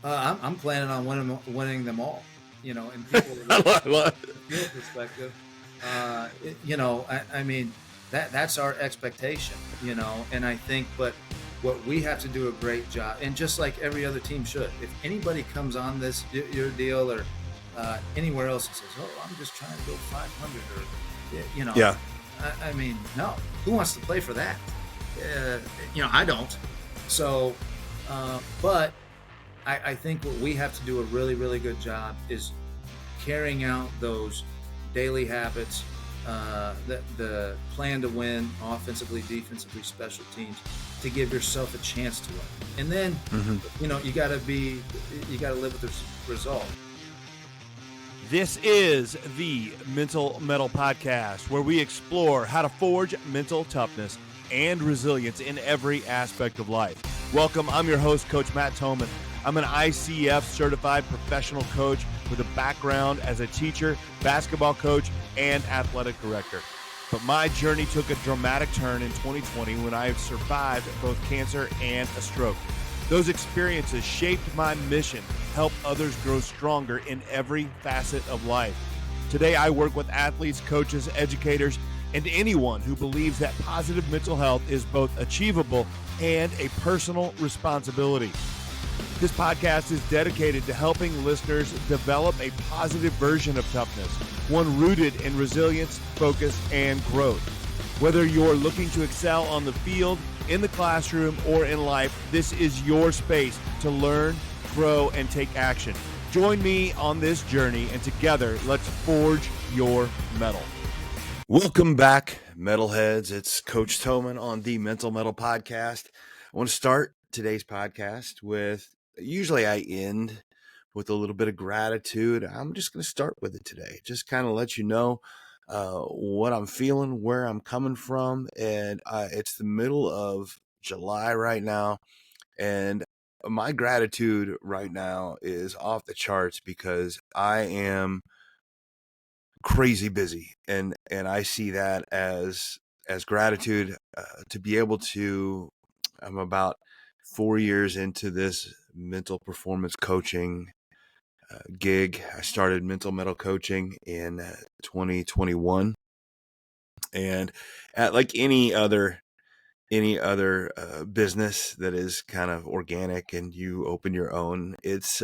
I'm planning on winning them all. And people I look at love from the field perspective. I mean that's our expectation. And I think, but what we have to do a great job, and just like every other team should, if anybody comes on this your deal or anywhere else and says, "Oh, I'm just trying to go 500," or you know, Yeah. I mean, no, who wants to play for that? Uh, I don't. So, but I think what we have to do a really, really good job is carrying out those daily habits, the plan to win offensively, defensively, special teams, to give yourself a chance to win. And then, Hmm. you got to live with the result. This is the Mental Mettle Podcast, where we explore how to forge mental toughness and resilience in every aspect of life. Welcome. I'm your host, Coach Matt Thomann. I'm an ICF certified professional coach with a background as a teacher, basketball coach, and athletic director. But my journey took a dramatic turn in 2020 when I survived both cancer and a stroke. Those experiences shaped my mission to help others grow stronger in every facet of life. Today, I work with athletes, coaches, educators, and anyone who believes that positive mental health is both achievable and a personal responsibility. This podcast is dedicated to helping listeners develop a positive version of toughness, one rooted in resilience, focus, and growth. Whether you're looking to excel on the field, in the classroom, or in life, this is your space to learn, grow, and take action. Join me on this journey, and together, let's forge your mettle. Welcome back, Metalheads. It's Coach Thomann on the Mental Mettle Podcast. I want to start today's podcast with, usually I end with a little bit of gratitude. I'm just going to start with it today. Just kind of let you know what I'm feeling, where I'm coming from. And it's the middle of July right now. And my gratitude right now is off the charts because I am crazy busy, and I see that as gratitude, to be able to. I'm about 4 years into this mental performance coaching gig. I started Mental Mettle Coaching in 2021, and at like any other business that is kind of organic and you open your own, it's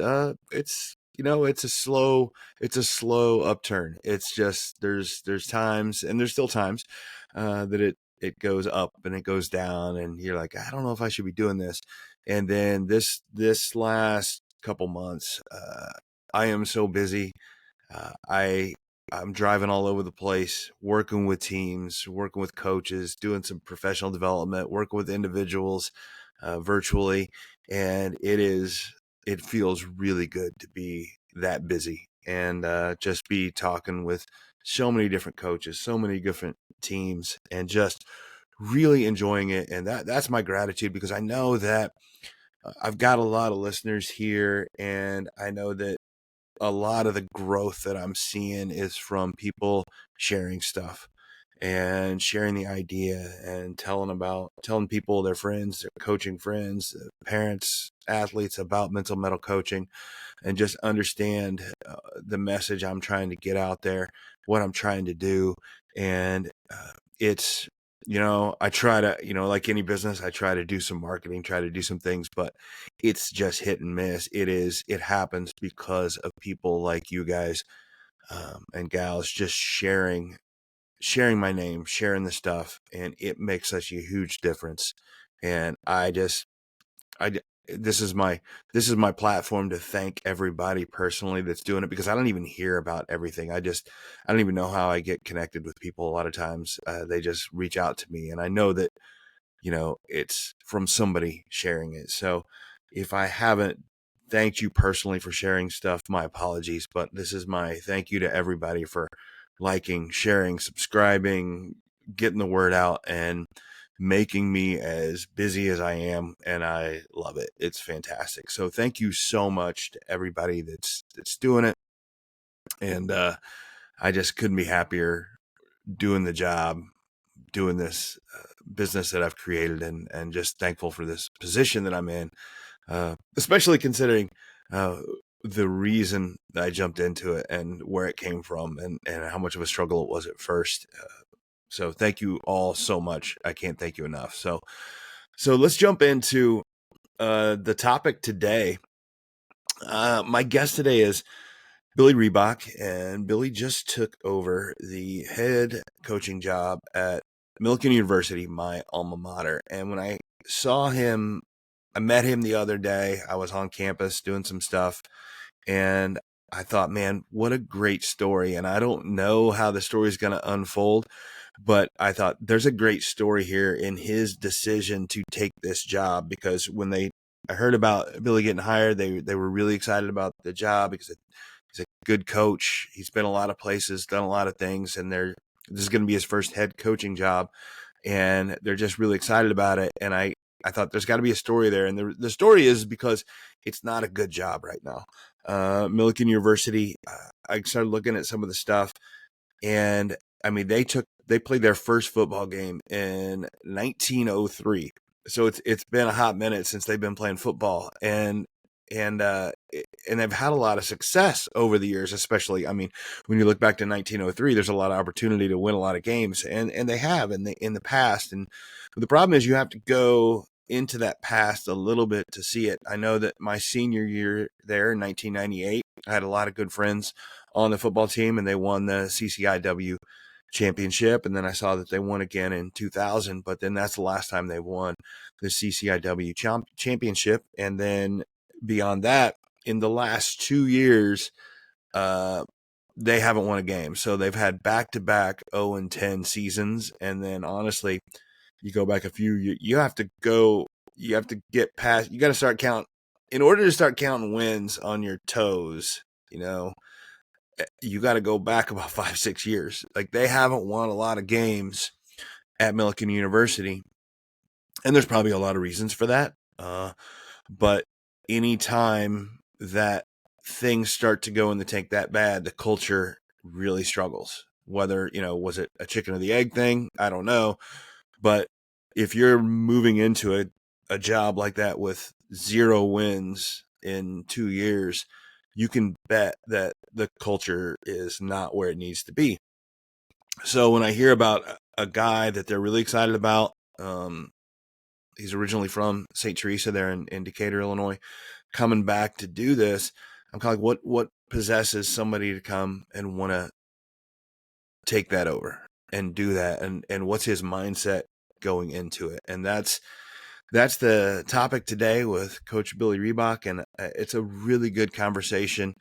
it's a slow upturn. It's just there's times, and there's still times that it goes up and it goes down, and you're like, I don't know if I should be doing this. And then this last couple months, I am so busy. I'm driving all over the place, working with teams, working with coaches, doing some professional development, working with individuals virtually, and it feels really good to be that busy and just be talking with so many different coaches, so many different teams, and just really enjoying it. And that's my gratitude, because I know that I've got a lot of listeners here, and I know that a lot of the growth that I'm seeing is from people sharing stuff and sharing the idea and telling people, their friends, their coaching friends, parents, athletes, about mental mettle coaching, and just understand the message I'm trying to get out there, what I'm trying to do. And it's, I try to, like any business, I try to do some marketing, try to do some things, but it's just hit and miss. It happens because of people like you guys and gals just sharing my name, sharing the stuff, and it makes such a huge difference. And I this is my platform to thank everybody personally that's doing it, because I don't even hear about everything. I don't even know how I get connected with people. A lot of times they just reach out to me, and I know that it's from somebody sharing it. So if I haven't thanked you personally for sharing stuff, my apologies, but this is my thank you to everybody for liking, sharing, subscribing, getting the word out, and making me as busy as I am. And I love it. It's fantastic. So thank you so much to everybody that's doing it. And I just couldn't be happier doing the job, doing this business that I've created, and just thankful for this position that I'm in, especially considering the reason that I jumped into it and where it came from and how much of a struggle it was at first. So thank you all so much. I can't thank you enough. So let's jump into the topic today. My guest today is Billy Riebock, and Billy just took over the head coaching job at Millikin University, my alma mater. And when I saw him, I met him the other day. I was on campus doing some stuff, and I thought, man, what a great story. And I don't know how the story is going to unfold, but I thought there's a great story here in his decision to take this job, because when I heard about Billy getting hired, they were really excited about the job because he's a good coach. He's been a lot of places, done a lot of things, and this is going to be his first head coaching job, and they're just really excited about it. And I thought there's got to be a story there, and the story is because it's not a good job right now. Millikin University, I started looking at some of the stuff, and I mean they played their first football game in 1903. So it's been a hot minute since they've been playing football, and they've had a lot of success over the years, especially, I mean, when you look back to 1903, there's a lot of opportunity to win a lot of games, and they have in the past. And the problem is you have to go into that past a little bit to see it. I know that my senior year there in 1998, I had a lot of good friends on the football team, and they won the CCIW championship. And then I saw that they won again in 2000, but then that's the last time they won the CCIW championship. And then beyond that, in the last 2 years, they haven't won a game. So they've had back-to-back 0-10 seasons. And then honestly, you go back a few, you have to get past, you got to start counting. In order to start counting wins on your toes, you got to go back about 5-6 years. Like, they haven't won a lot of games at Millikin University, and there's probably a lot of reasons for that. But anytime that things start to go in the tank that bad, the culture really struggles. Whether, was it a chicken or the egg thing? I don't know. But if you're moving into a job like that with 0 wins in 2 years, you can bet that the culture is not where it needs to be. So when I hear about a guy that they're really excited about, he's originally from St. Teresa there in Decatur, Illinois, coming back to do this, I'm kind of like, what possesses somebody to come and want to take that over and do that? And what's his mindset going into it? And that's the topic today with Coach Billy Riebock, and it's a really good conversation.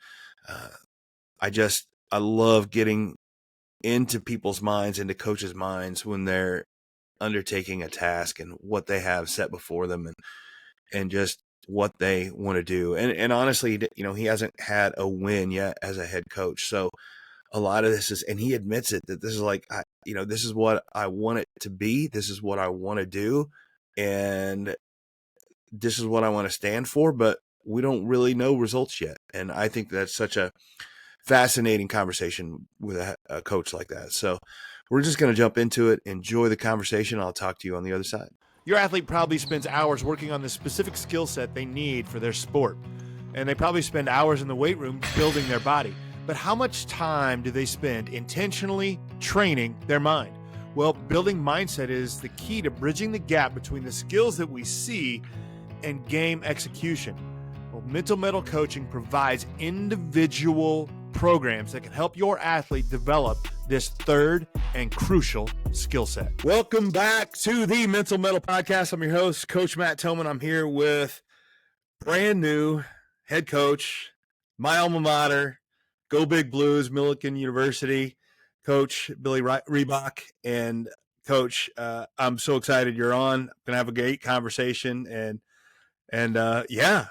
I love getting into people's minds, into coaches' minds when they're undertaking a task and what they have set before them, and just what they want to do. And honestly, he hasn't had a win yet as a head coach. So a lot of this is, and he admits it, that this is like, this is what I want it to be. This is what I want to do. And this is what I want to stand for, but we don't really know results yet. And I think that's such a fascinating conversation with a coach like that. So we're just going to jump into it, enjoy the conversation. I'll talk to you on the other side. Your athlete probably spends hours working on the specific skill set they need for their sport. And they probably spend hours in the weight room building their body. But how much time do they spend intentionally training their mind? Well, building mindset is the key to bridging the gap between the skills that we see and game execution. Well, Mental Mettle Coaching provides individual programs that can help your athlete develop this third and crucial skill set. Welcome back to the Mental Mettle Podcast. I'm your host, Coach Matt Thomann. I'm here with brand new head coach, my alma mater, Go Big Blues, Millikin University, Coach Billy Riebock. And Coach, I'm so excited you're on. I'm gonna have a great conversation, and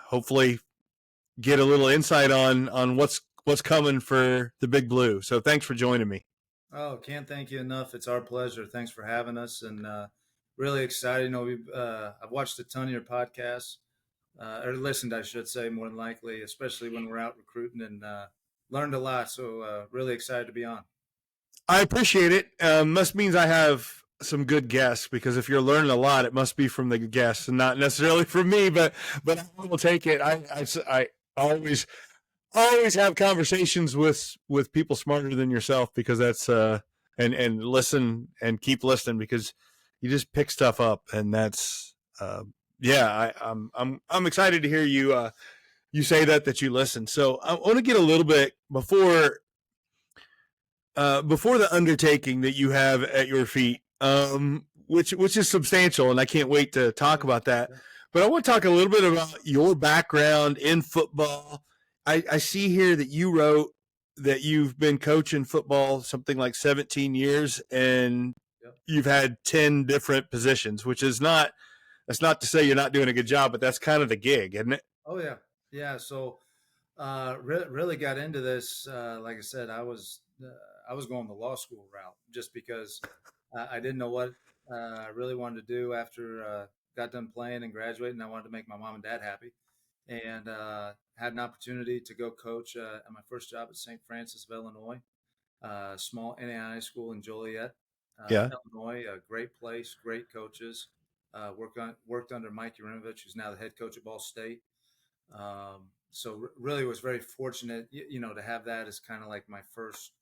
hopefully get a little insight on what's coming for the Big Blue. So thanks for joining me. Oh, can't thank you enough. It's our pleasure. Thanks for having us, and really excited. I've watched a ton of your podcasts, or listened, I should say, more than likely, especially when we're out recruiting, and learned a lot. So really excited to be on. I appreciate it. Must means I have some good guests, because if you're learning a lot, it must be from the guests and not necessarily from me. But I will take it. Always, always have conversations with people smarter than yourself, because that's and listen and keep listening, because you just pick stuff up, and that's yeah. I'm excited to hear you you say that you listen. So I want to get a little bit before the undertaking that you have at your feet, which is substantial, and I can't wait to talk about that. But I want to talk a little bit about your background in football. I see here that you wrote that you've been coaching football something like 17 years, and Yep. you've had 10 different positions, which is not, that's not to say you're not doing a good job, but that's kind of the gig, isn't it? Oh yeah, yeah. So really got into this. Like I said, I was going the law school route just because I didn't know what I really wanted to do after got done playing and graduating. I wanted to make my mom and dad happy, and had an opportunity to go coach at my first job at St. Francis of Illinois, small NAI school in Joliet, Yeah. Illinois. A great place, great coaches. Worked under Mike Urinovich, who's now the head coach at Ball State. So really was very fortunate, to have that as kind of like my first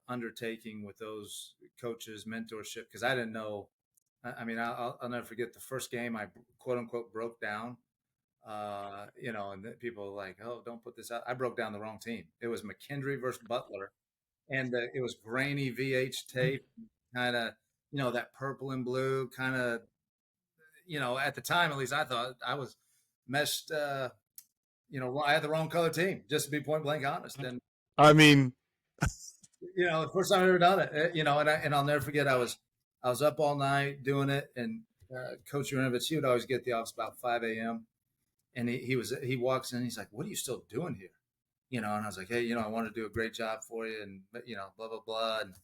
undertaking with those coaches, mentorship, because I didn't know. I mean, I'll never forget the first game I quote unquote broke down. And people were like, "Oh, don't put this out." I broke down the wrong team. It was McKendree versus Butler, and it was grainy VH tape, kind of, that purple and blue kind of. At the time, at least I thought I was meshed. I had the wrong color team, just to be point blank honest. And I mean, the first time I ever done it, and I'll never forget. I was up all night doing it, and Coach Riebok, he would always get at the office about 5 a.m. And he walks in, he's like, "What are you still doing here?" And I was like, "Hey, I want to do a great job for you," and blah blah blah. And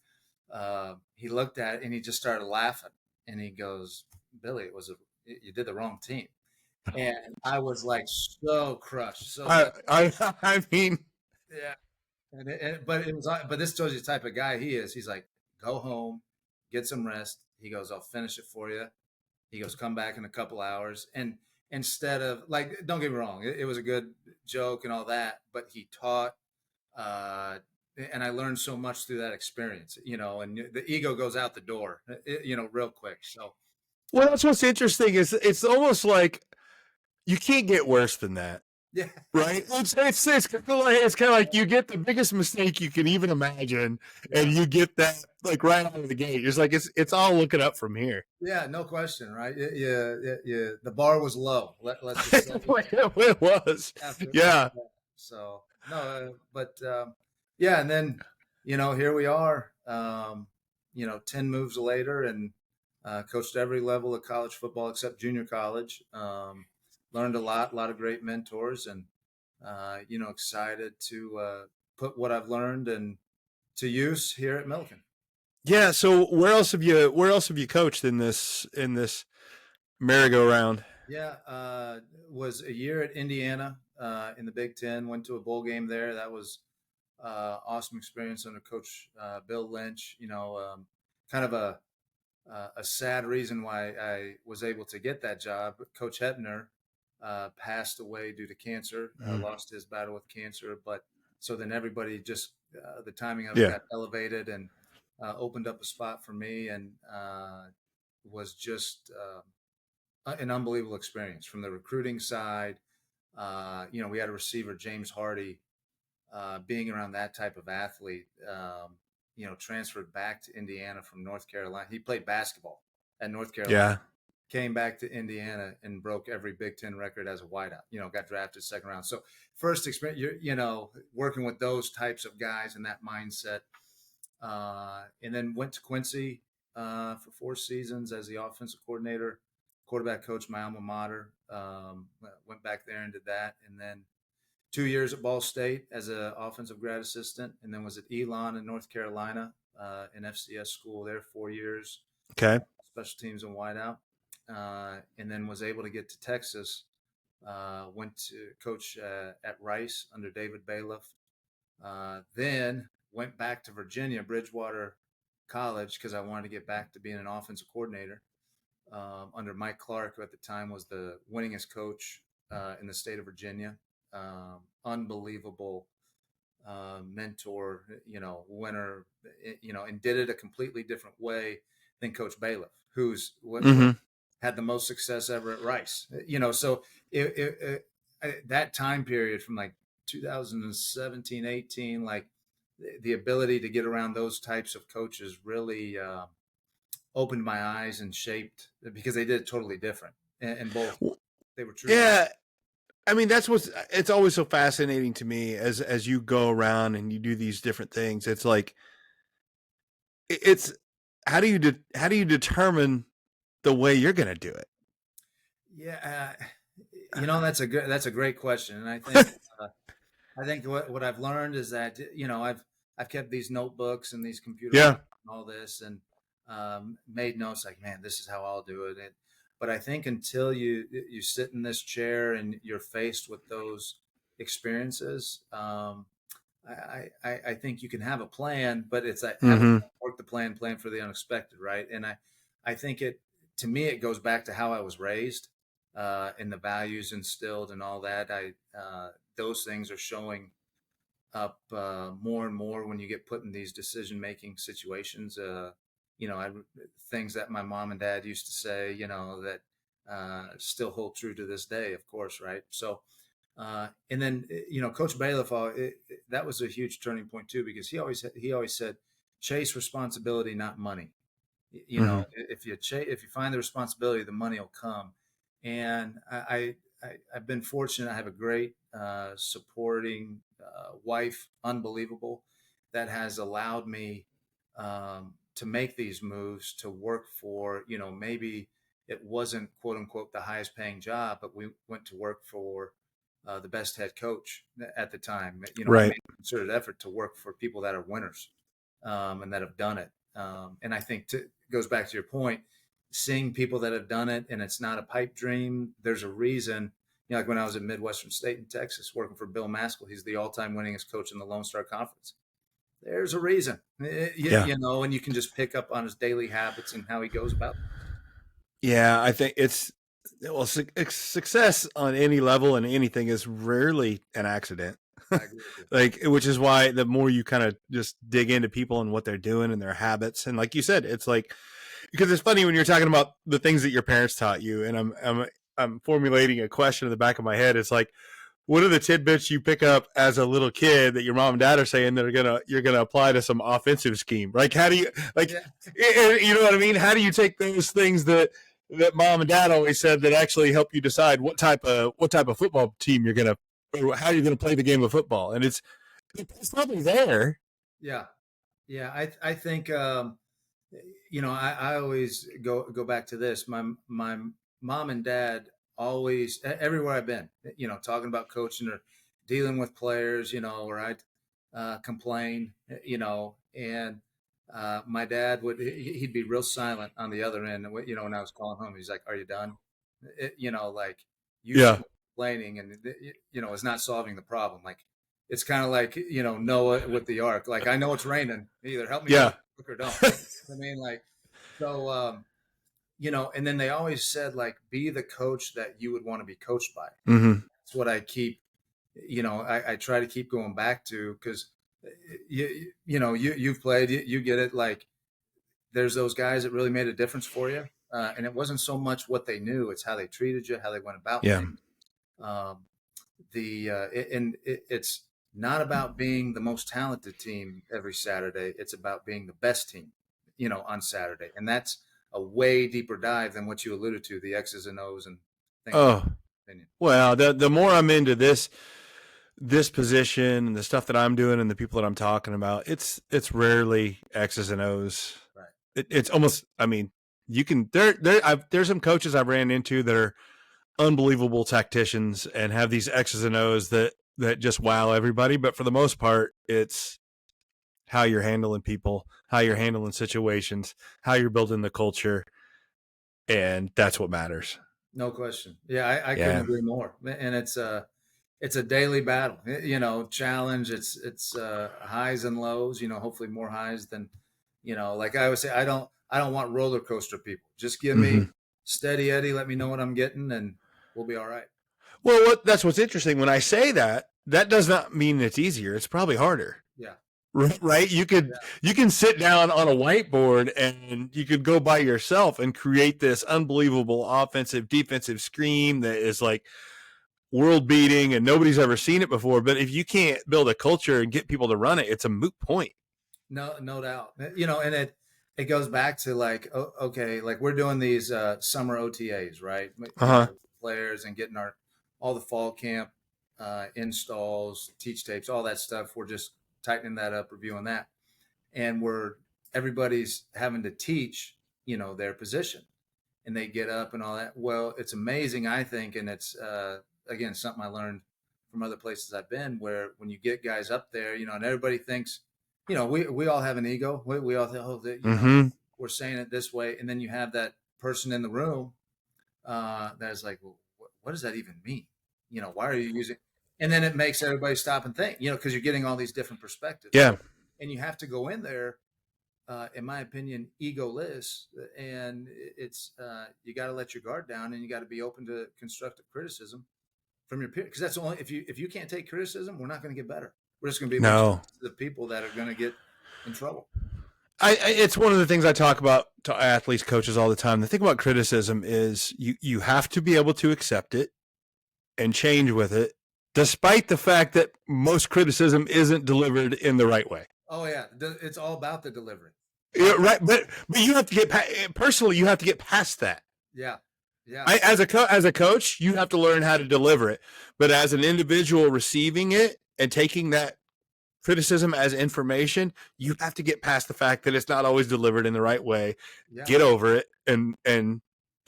he looked at it and he just started laughing, and he goes, "Billy, you did the wrong team." And I was like so crushed, so I mean, yeah. But this shows you the type of guy he is. He's like, go home, get some rest. He goes, I'll finish it for you. He goes, come back in a couple hours. And instead of like, don't get me wrong, it was a good joke and all that, but he taught, uh, and I learned so much through that experience, and the ego goes out the door, real quick. So, well, that's what's interesting is it's almost like you can't get worse than that. yeah, Right? It's kind of like you get the biggest mistake you can even imagine, and you get that like right out of the gate. It's like it's all looking up from here. yeah, no question, right? Yeah. The bar was low. Let's just say It was, after yeah. that. So no, but yeah, and then here we are. 10 moves later, and coached every level of college football except junior college. Learned a lot of great mentors, and excited to put what I've learned and to use here at Millikin. Yeah. So where else have you coached in this merry-go-round? Yeah, was a year at Indiana in the Big Ten. Went to a bowl game there. That was awesome experience under Coach Bill Lynch. Kind of a sad reason why I was able to get that job. Coach Hepner passed away due to cancer. Lost his battle with cancer, but so then everybody just the timing of it got elevated and opened up a spot for me, and was just an unbelievable experience from the recruiting side. We had a receiver, James Hardy, being around that type of athlete, transferred back to Indiana from North Carolina. He played basketball at North Carolina, came back to Indiana and broke every Big Ten record as a wideout, got drafted second round. So first experience, working with those types of guys and that mindset. And then went to Quincy for 4 seasons as the offensive coordinator, quarterback coach, my alma mater. Went back there and did that. And then 2 years at Ball State as an offensive grad assistant, and then was at Elon in North Carolina, in FCS school there 4 years. Okay. Special teams and wideout. And then was able to get to Texas. Went to coach at Rice under David Bailiff. Then went back to Virginia, Bridgewater College, because I wanted to get back to being an offensive coordinator under Mike Clark, who at the time was the winningest coach in the state of Virginia. unbelievable mentor, winner, and did it a completely different way than Coach Bailiff, who's what Mm-hmm. had the most success ever at Rice. So that time period from like 2017, 18, like the ability to get around those types of coaches really opened my eyes and shaped, because they did it totally different, and both they were true to life. Yeah. I mean, it's always so fascinating to me as you go around and you do these different things. It's like, it's how do you determine the way you're going to do it? Yeah, that's a great question, and I think what I've learned is that I've kept these notebooks and these computer Yeah. files and all this, and made notes like, man, this is how I'll do it. But I think until you sit in this chair and you're faced with those experiences, I think you can have a plan, but it's like having Mm-hmm. to work the plan for the unexpected, right? And I think to me it goes back to how I was raised, and the values instilled and all that. Those things are showing up more and more when you get put in these decision making situations. Things that my mom and dad used to say, that still hold true to this day, of course, right? So and then Coach Bailiff, that was a huge turning point too, because he always said, chase responsibility, not money. Mm-hmm. If you find the responsibility, the money will come. And I've been fortunate. I have a great supporting wife, unbelievable, that has allowed me to make these moves, to work for, maybe it wasn't quote unquote the highest paying job, but we went to work for the best head coach at the time. I Right. made a concerted effort to work for people that are winners, and that have done it. And I think goes back to your point, seeing people that have done it, and it's not a pipe dream. There's a reason. Like when I was at Midwestern State in Texas working for Bill Maskell, he's the all-time winningest coach in the Lone Star Conference. There's a reason, Yeah. and you can just pick up on his daily habits and how he goes about. Yeah. I think success on any level and anything is rarely an accident. I agree with you. Like, which is why the more you kind of just dig into people and what they're doing and their habits, and like you said, it's like, because it's funny when you're talking about the things that your parents taught you, and I'm formulating a question in the back of my head. It's like, what are the tidbits you pick up as a little kid that your mom and dad are saying that you're gonna apply to some offensive scheme? Like, how do you you know what I mean? How do you take those things that mom and dad always said that actually help you decide what type of football team you're gonna, or how you're gonna play the game of football? And it's probably there. Yeah, yeah. I think I always go back to this. My mom and dad always, everywhere I've been, talking about coaching or dealing with players, or I'd complain, and my dad he'd be real silent on the other end. And when I was calling home, he's like, "Are you done?" Like you Yeah. complaining, and it's not solving the problem. Like it's kind of like Noah with the ark. Like, I know it's raining. Either help me Yeah. or don't. I mean, like, so, and then they always said, like, be the coach that you would want to be coached by. Mm-hmm. That's what I keep, I try to keep going back to, because, you've played, you get it. Like, there's those guys that really made a difference for you. And it wasn't so much what they knew, it's how they treated you, how they went about Yeah. things. Um, it's not about being the most talented team every Saturday. It's about being the best team, on Saturday. And that's a way deeper dive than what you alluded to, the X's and O's and things. Oh, well, the more I'm into this position and the stuff that I'm doing and the people that I'm talking about, it's rarely X's and O's. Right. It's almost, I mean, you can there's some coaches I've ran into that are unbelievable tacticians and have these X's and O's that just wow everybody. But for the most part, it's how you're handling people, how you're handling situations, how you're building the culture, and that's what matters. No question. Yeah, I couldn't agree more. And it's a daily battle, challenge. It's highs and lows, hopefully more highs than, like I always say, I don't want roller coaster people. Just give me steady Eddie. Let me know what I'm getting and we'll be all right. Well, that's what's interesting. When I say that, that does not mean it's easier. It's probably harder. Yeah. Right? You can sit down on a whiteboard and you could go by yourself and create this unbelievable offensive defensive scheme that is like world beating and nobody's ever seen it before. But if you can't build a culture and get people to run it, it's a moot point. No doubt. And it goes back to like, okay, like we're doing these summer OTAs, right? Players and getting all the fall camp installs, teach tapes, all that stuff. We're just tightening that up, reviewing that. And everybody's having to teach, their position, and they get up and all that. Well, it's amazing, I think. And it's, again, something I learned from other places I've been, where when you get guys up there, and everybody thinks, we all have an ego. We all think, we're saying it this way. And then you have that person in the room that's like, well, what does that even mean? Why are you using? And then it makes everybody stop and think, because you're getting all these different perspectives. Yeah. And you have to go in there, in my opinion, egoless. And it's, you got to let your guard down, and you got to be open to constructive criticism from your peers. Because that's only, if you can't take criticism, we're not going to get better. We're just going to be the people that are going to get in trouble. It's one of the things I talk about to athletes, coaches all the time. The thing about criticism is you have to be able to accept it and change with it, despite the fact that most criticism isn't delivered in the right way. Oh yeah, it's all about the delivery. Yeah, right, but you have to get personally. You have to get past that. Yeah. As a coach, you have to learn how to deliver it. But as an individual receiving it and taking that criticism as information, you have to get past the fact that it's not always delivered in the right way. Yeah. Get over it and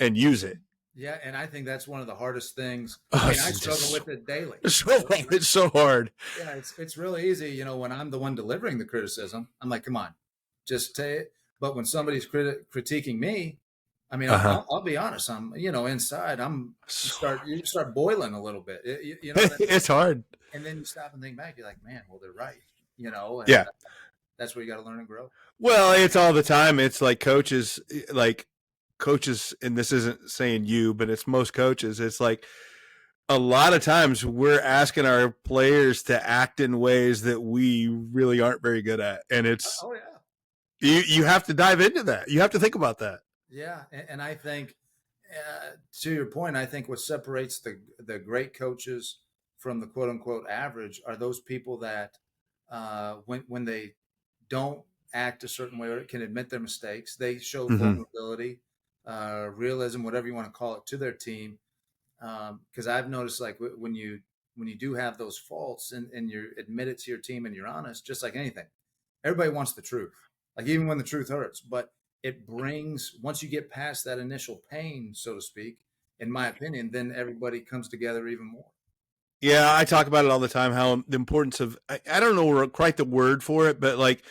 use it. Yeah, and I think that's one of the hardest things. I struggle with it daily. It's so hard. Yeah, it's really easy. When I'm the one delivering the criticism, I'm like, come on, just say it. But when somebody's critiquing me, I mean, I'll be honest. I'm, inside, you start boiling a little bit. It's hard. And then you stop and think back. You're like, man, well, they're right. And yeah, that's where you got to learn and grow. Well, it's all the time. It's like coaches, and this isn't saying you, but it's most coaches. It's like a lot of times we're asking our players to act in ways that we really aren't very good at. And it's, you have to dive into that. You have to think about that. Yeah. And I think, to your point, I think what separates the great coaches from the quote unquote average are those people that, when they don't act a certain way or can admit their mistakes, they show vulnerability, realism, whatever you want to call it, to their team. Because I've noticed, like, when you do have those faults and you admit it to your team and you're honest, just like anything, everybody wants the truth, like even when the truth hurts. But it brings, once you get past that initial pain, so to speak, in my opinion, then everybody comes together even more. Yeah, I talk about it all the time, how the importance of, I don't know quite the word for it, but like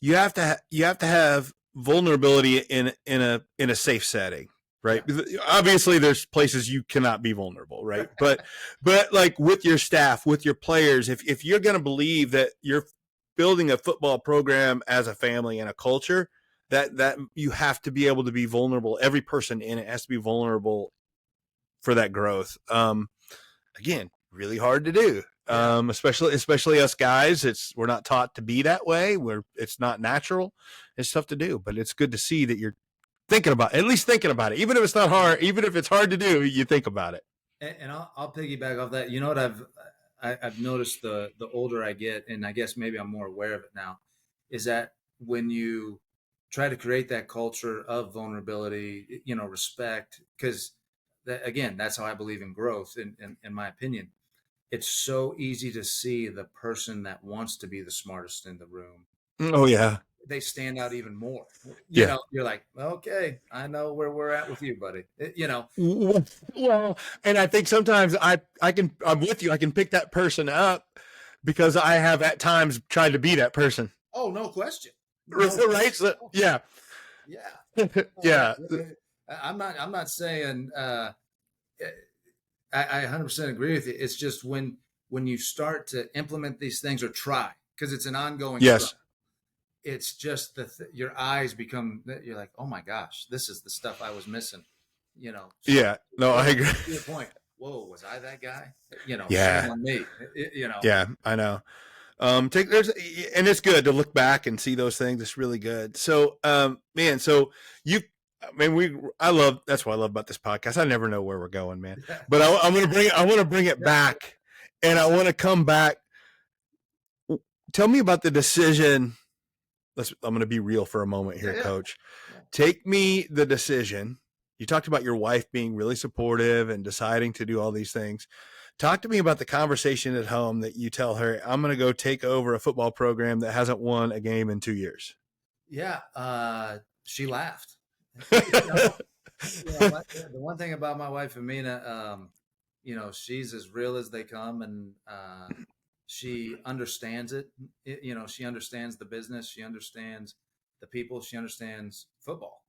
you have to have vulnerability in a safe setting, right? Yeah. Obviously there's places you cannot be vulnerable, right? but like with your staff, with your players, if you're going to believe that you're building a football program as a family and a culture, that you have to be able to be vulnerable. Every person in it has to be vulnerable for that growth. Again, really hard to do. Especially us guys. We're not taught to be that way. It's not natural. It's tough to do, but it's good to see that you're at least thinking about it. Even if it's not hard, even if it's hard to do, you think about it. And I'll piggyback off that. You know what I've noticed the older I get, and I guess maybe I'm more aware of it now, is that when you try to create that culture of vulnerability, respect, because again, that's how I believe in growth. In my opinion, it's so easy to see the person that wants to be the smartest in the room. Oh yeah. They stand out even more. You're like, okay, I know where we're at with you, buddy. Well, and I think sometimes I'm with you. I can pick that person up because I have at times tried to be that person. Oh, no question. Right? So, yeah. Yeah. I'm not saying, I 100% agree with you. It's just when you start to implement these things or try, because it's an ongoing struggle, it's just your eyes become, you're like, oh my gosh, this is the stuff I was missing, Yeah, no, I agree. To your point. whoa, was I that guy? Shame Yeah. on me. Yeah, I know. And it's good to look back and see those things. It's really good. So, man, so you, I mean, that's what I love about this podcast. I never know where we're going, man, but I want to bring it back, and I want to come back. Tell me about the decision. I'm going to be real for a moment here, Coach. Yeah. Take me the decision. You talked about your wife being really supportive and deciding to do all these things. Talk to me about the conversation at home that you tell her, I'm going to go take over a football program that hasn't won a game in 2 years. Yeah. She laughed. The one thing about my wife, Amina, she's as real as they come, and she understands it. She understands the business. She understands the people. She understands football.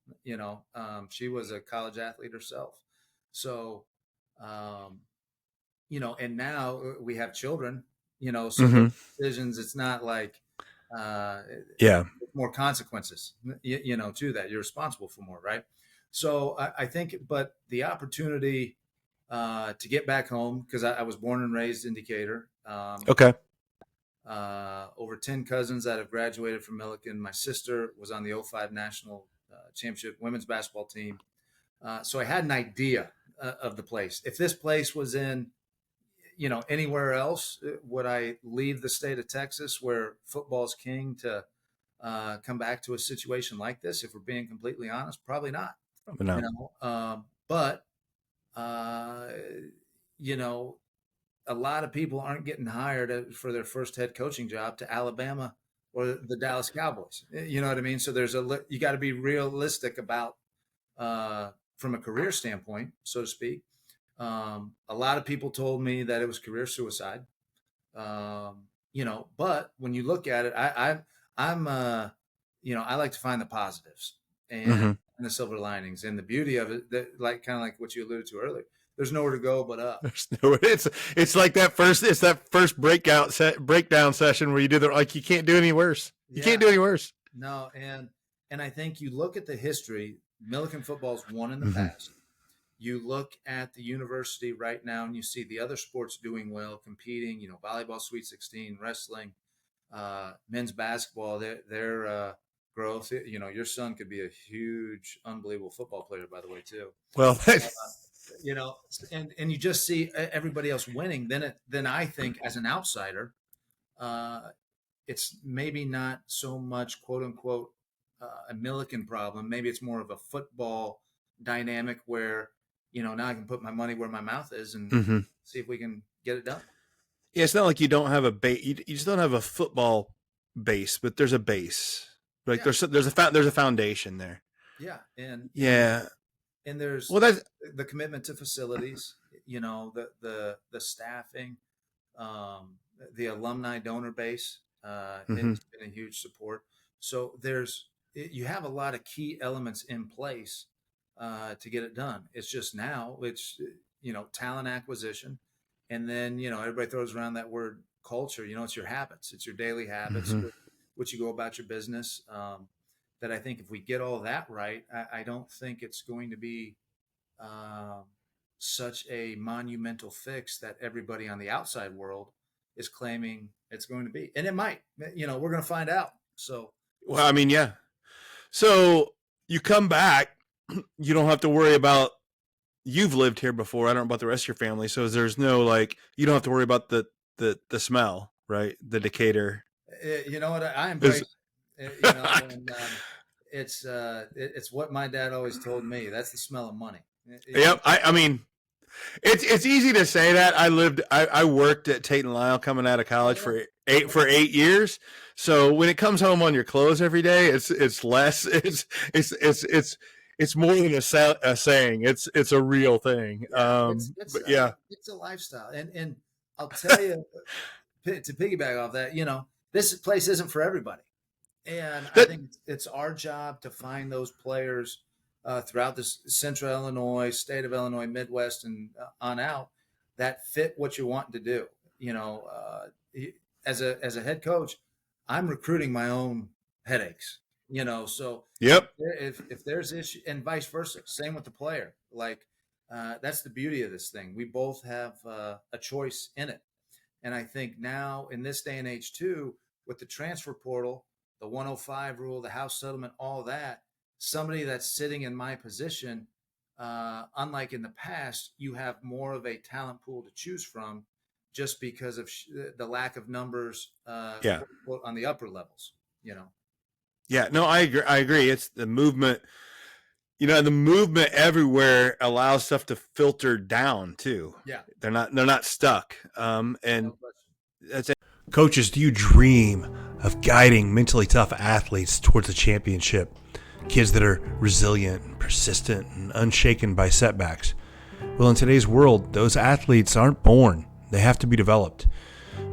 She was a college athlete herself. So, and now we have children, so the decisions, it's not like, yeah, more consequences, to that. You're responsible for more, right? So I think, but the opportunity to get back home, because I was born and raised in Decatur. Okay. Over 10 cousins that have graduated from Millikin. My sister was on the '05 national championship women's basketball team. So I had an idea of the place. If this place was in, anywhere else, would I leave the state of Texas where football's king to come back to a situation like this? If we're being completely honest, probably not. No. But a lot of people aren't getting hired for their first head coaching job to Alabama or the Dallas Cowboys. You know what I mean? So you got to be realistic about, from a career standpoint, so to speak. A lot of people told me that it was career suicide. But when you look at it, I'm I like to find the positives and the silver linings, and the beauty of it, that kind of like what you alluded to earlier. There's nowhere to go but up. It's like that first breakdown session where you do you can't do any worse. You can't do any worse. No, and I think you look at the history. Millikin football's won in the past. You look at the university right now, and you see the other sports doing well, competing. Volleyball, Sweet 16, wrestling, men's basketball. Their growth. Your son could be a huge, unbelievable football player, by the way, too. Well, and you just see everybody else winning. Then I think, as an outsider, it's maybe not so much, quote unquote, a Millikin problem. Maybe it's more of a football dynamic where, now I can put my money where my mouth is and see if we can get it done. Yeah, it's not like you don't have a base. You just don't have a football base, but there's a base. Like there's a foundation there. Yeah, and there's the commitment to facilities. The staffing, the alumni donor base. It's been a huge support. So you have a lot of key elements in place to get it done. It's just now it's talent acquisition, and then everybody throws around that word culture. It's your habits, it's your daily habits, what you go about your business. That I think if we get all that right, I don't think it's going to be such a monumental fix that everybody on the outside world is claiming it's going to be, and it might. We're going to find out. So, well, I mean, yeah. So you come back, you don't have to worry about. You've lived here before. I don't know about the rest of your family, so there's no you don't have to worry about the smell, right? The Decatur. You know what? I embrace. And, it's what my dad always told me. That's the smell of money. Yep. I mean, it's easy to say that. I worked at Tate and Lyle coming out of college for 8 years. So when it comes home on your clothes every day, it's less. It's more than a saying. It's a real thing. It's a lifestyle, and I'll tell you, to piggyback off that, this place isn't for everybody. And I think it's our job to find those players throughout this Central Illinois, state of Illinois, Midwest, and on out that fit what you're wanting to do. As a head coach, I'm recruiting my own headaches. So yep. If there's issue, and vice versa, same with the player. that's the beauty of this thing. We both have a choice in it. And I think now in this day and age too, with the transfer portal, the 105 rule, the house settlement, all that, somebody that's sitting in my position, unlike in the past, you have more of a talent pool to choose from just because of the lack of numbers Yeah. on the upper levels, Yeah, no, I agree. I agree. It's the movement, and the movement everywhere allows stuff to filter down too. Yeah. They're not stuck. And No question. that's it. Coaches, do you dream of guiding mentally tough athletes towards a championship? Kids that are resilient, persistent, and unshaken by setbacks. Well, in today's world, those athletes aren't born. They have to be developed.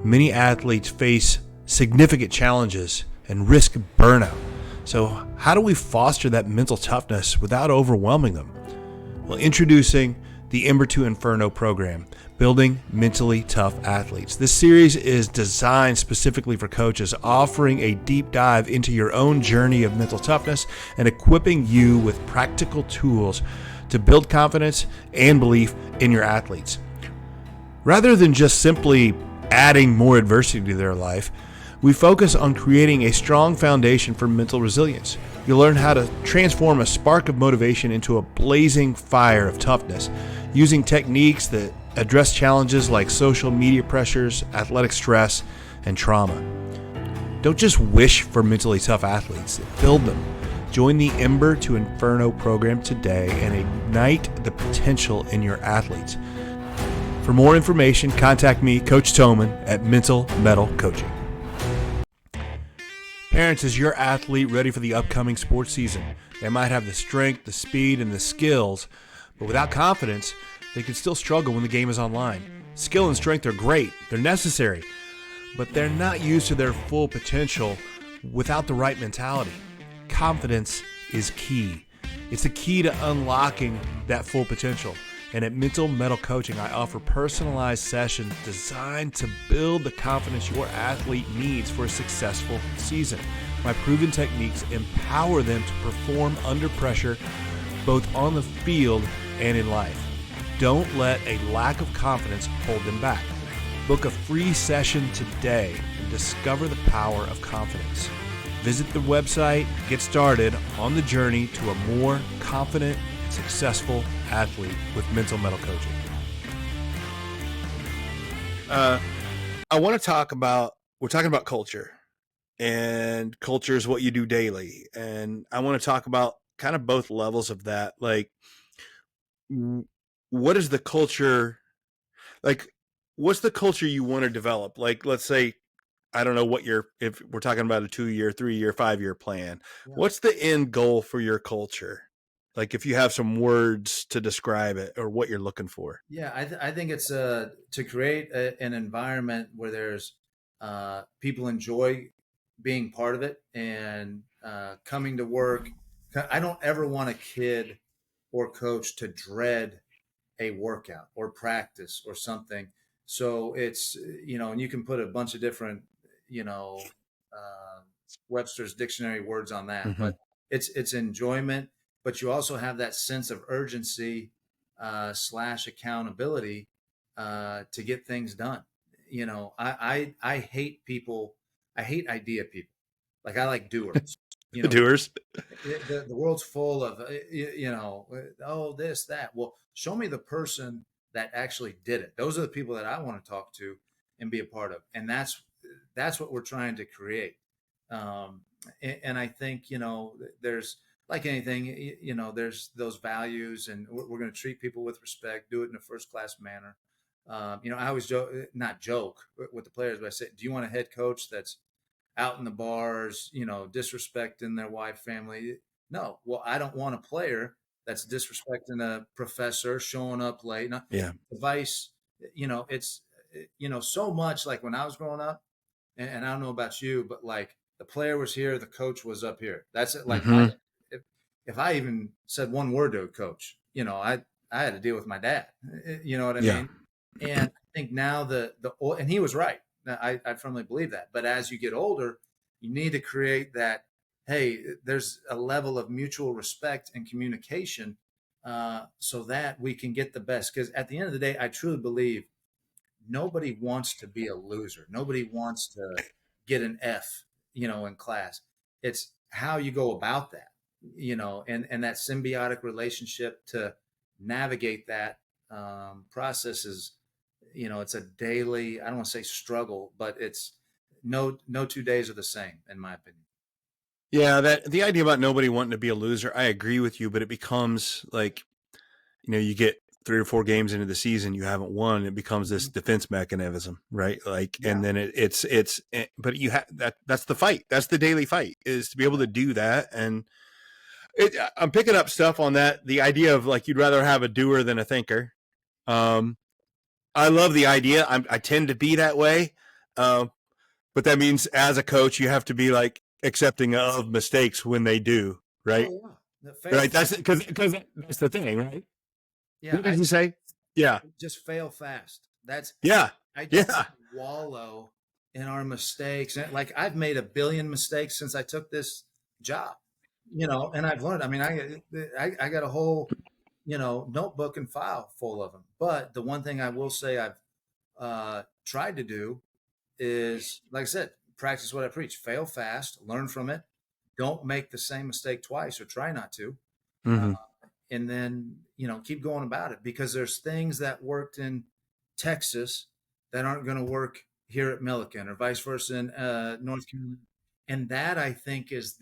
Many athletes face significant challenges and risk burnout. So how do we foster that mental toughness without overwhelming them? Well, introducing the Ember to Inferno program, Building Mentally Tough Athletes. This series is designed specifically for coaches, offering a deep dive into your own journey of mental toughness and equipping you with practical tools to build confidence and belief in your athletes. Rather than just simply adding more adversity to their life, we focus on creating a strong foundation for mental resilience. You'll learn how to transform a spark of motivation into a blazing fire of toughness, using techniques that address challenges like social media pressures, athletic stress, and trauma. Don't just wish for mentally tough athletes, build them. Join the Ember to Inferno program today and ignite the potential in your athletes. For more information, contact me, Coach Thomann, at Mental Mettle Coaching. Parents, is your athlete ready for the upcoming sports season? They might have the strength, the speed, and the skills, but without confidence, they could still struggle when the game is online. Skill and strength are great, they're necessary, but they're not used to their full potential without the right mentality. Confidence is key. It's the key to unlocking that full potential. And at Mental Mettle Coaching, I offer personalized sessions designed to build the confidence your athlete needs for a successful season. My proven techniques empower them to perform under pressure, both on the field and in life. Don't let a lack of confidence hold them back. Book a free session today and discover the power of confidence. Visit the website, get started on the journey to a more confident, successful athlete with Mental Mettle Coaching. I want to talk about, we're talking about culture, and culture is what you do daily. And I want to talk about kind of both levels of that. Like, what is the culture, like, what's the culture you want to develop? Like, let's say, I don't know if we're talking about a 2-year, 3-year, 5-year plan, what's the end goal for your culture? Like, if you have some words to describe it or what you're looking for. Yeah, I think it's to create an environment where there's people enjoy being part of it and coming to work. I don't ever want a kid or coach to dread a workout or practice or something. So it's, and you can put a bunch of different, Webster's dictionary words on that, Mm-hmm. but it's enjoyment, but you also have that sense of urgency / accountability to get things done. I hate people. I hate idea people. Like I like doers. Doers. The world's full of oh, this, that. Well, show me the person that actually did it. Those are the people that I want to talk to and be a part of, and that's what we're trying to create. And I think there's, like anything, there's those values, and we're going to treat people with respect, do it in a first class manner. I always not joke with the players, but I say, do you want a head coach that's out in the bars, disrespecting their wife, family? No. Well, I don't want a player that's disrespecting a professor, showing up late. Not, Yeah. Advice, it's, so much like when I was growing up, and I don't know about you, but like the player was here, the coach was up here. That's it. Like Mm-hmm. if I even said one word to a coach, I had to deal with my dad. You know what I mean? And I think now and he was right. I firmly believe that. But as you get older, you need to create that. Hey, there's a level of mutual respect and communication so that we can get the best. Because at the end of the day, I truly believe nobody wants to be a loser. Nobody wants to get an F, in class. It's how you go about that, and that symbiotic relationship to navigate that process is, it's a daily, I don't want to say struggle, but it's no 2 days are the same, in my opinion. Yeah, that the idea about nobody wanting to be a loser, I agree with you, but it becomes like, you get 3 or 4 games into the season, you haven't won, it becomes this defense mechanism, right? Like, Yeah. and then but you have that's the fight. That's the daily fight, is to be able to do that. And I'm picking up stuff on that. The idea of like, you'd rather have a doer than a thinker. I love the idea. I tend to be that way. But that means as a coach, you have to be like accepting of mistakes when they do, right? Oh, yeah. Right. That's because that's the thing, right? Yeah, What did you say? Yeah. just fail fast. Yeah. I just Yeah. wallow in our mistakes. And like, I've made a billion mistakes since I took this job, and I've learned. I mean, I got a whole, notebook and file full of them. But the one thing I will say I've tried to do is, like I said, practice what I preach. Fail fast, learn from it. Don't make the same mistake twice, or try not to. Mm-hmm. And then, keep going about it, because there's things that worked in Texas that aren't going to work here at Millikin, or vice versa in North Carolina. And that, I think, is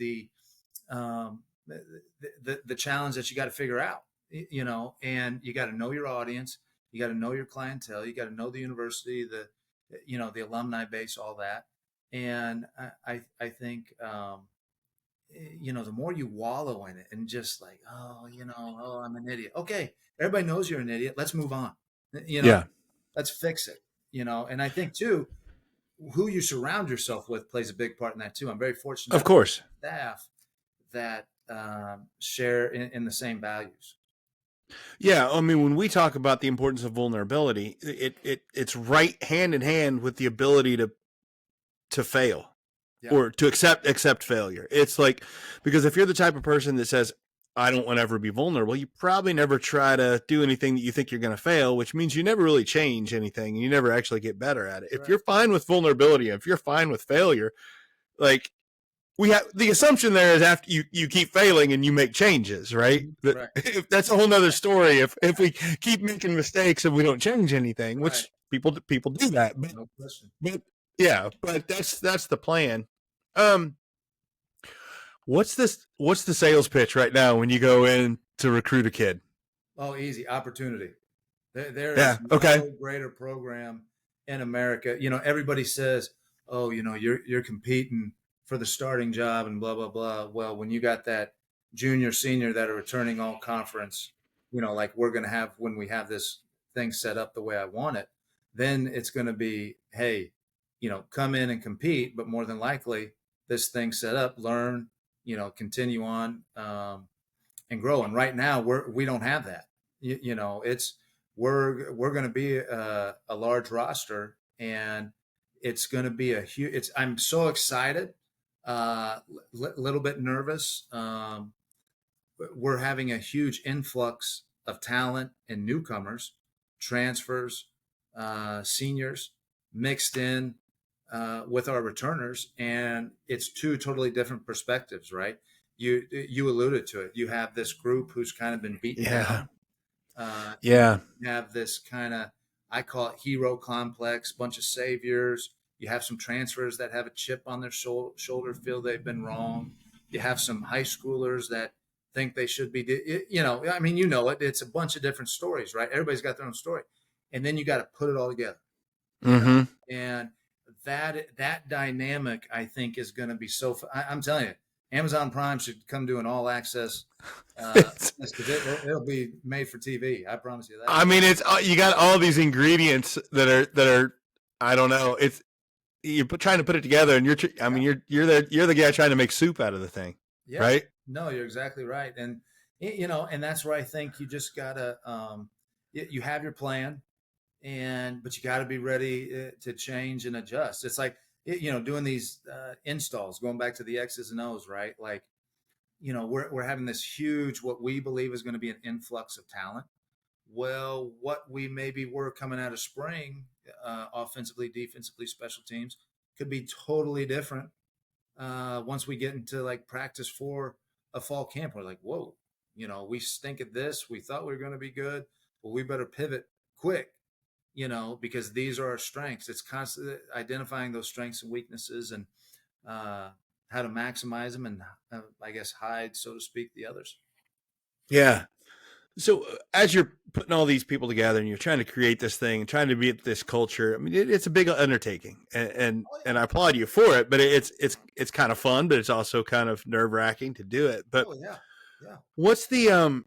um, the challenge that you got to figure out, and you got to know your audience. You got to know your clientele. You got to know the university, the alumni base, all that. And I think, the more you wallow in it and just like, oh, I'm an idiot. Okay, everybody knows you're an idiot. Let's move on. Yeah. Let's fix it. And I think too, who you surround yourself with plays a big part in that too. I'm very fortunate, Of course. staff that share in the same values. Yeah. I mean, when we talk about the importance of vulnerability, it's right hand in hand with the ability to fail. Yeah. Or to accept failure. It's like, because if you're the type of person that says, I don't want to ever be vulnerable, you probably never try to do anything that you think you're going to fail, which means you never really change anything and you never actually get better at it. Right. If you're fine with vulnerability, if you're fine with failure, like, we have the assumption there is after you keep failing and you make changes, right? Right. That's a whole nother story. If we keep making mistakes and we don't change anything, which people do that, but, no question. But yeah, but that's the plan. What's the sales pitch right now when you go in to recruit a kid? Oh, easy. Opportunity. There is no greater program in America. Everybody says, oh, you're competing for the starting job and blah, blah, blah. Well, when you got that junior, senior that are returning all conference, like we're going to have when we have this thing set up the way I want it, then it's going to be, hey, come in and compete, but more than likely this thing set up, learn, continue on and grow. And right now we don't have that. We're going to be a large roster, and it's going to be a huge. I'm so excited, little bit nervous. We're having a huge influx of talent and newcomers, transfers, seniors mixed in with our returners, and it's two totally different perspectives, right? You alluded to it. You have this group who's kind of been beaten down. You have this kind of, I call it hero complex, bunch of saviors. You have some transfers that have a chip on their shoulder, feel they've been wrong. You have some high schoolers that think they should be, I mean, it's a bunch of different stories, right? Everybody's got their own story. And then you got to put it all together. Mm-hmm. And that dynamic, I think, is going to be so. I'm telling you, Amazon Prime should come do an all access. It'll be made for TV. I promise you that. I mean, it's you got all these ingredients that are. I don't know. It's you're trying to put it together, and you're the guy trying to make soup out of the thing, right? No, you're exactly right, and and that's where I think you just gotta. You have your plan. But you got to be ready to change and adjust. It's like, doing these installs, going back to the X's and O's, right? Like we're having this huge, what we believe is going to be an influx of talent. Well, what we maybe were coming out of spring, offensively, defensively, special teams, could be totally different once we get into like practice for a fall camp. We're like, whoa, we stink at this. We thought we were going to be good. Well, we better pivot quick, because these are our strengths. It's constantly identifying those strengths and weaknesses, and how to maximize them, and I guess hide, so to speak, the others. Yeah. So as you're putting all these people together and you're trying to create this thing and trying to be this culture, I mean, it's a big undertaking, and I applaud you for it. But it's kind of fun, but it's also kind of nerve wracking to do it. But yeah. What's the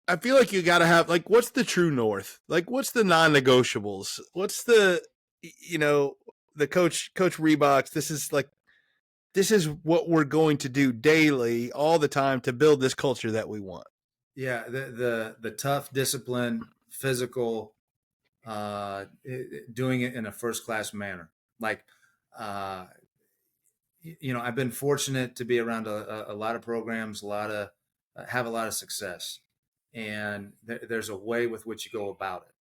I feel like you got to have, like, what's the true north? Like, what's the non-negotiables? What's the the Coach Rieboks? This is what we're going to do daily, all the time, to build this culture that we want. Yeah, the tough, disciplined, physical, doing it in a first class manner. Like, I've been fortunate to be around a lot of programs, have a lot of success, and there's a way with which you go about it.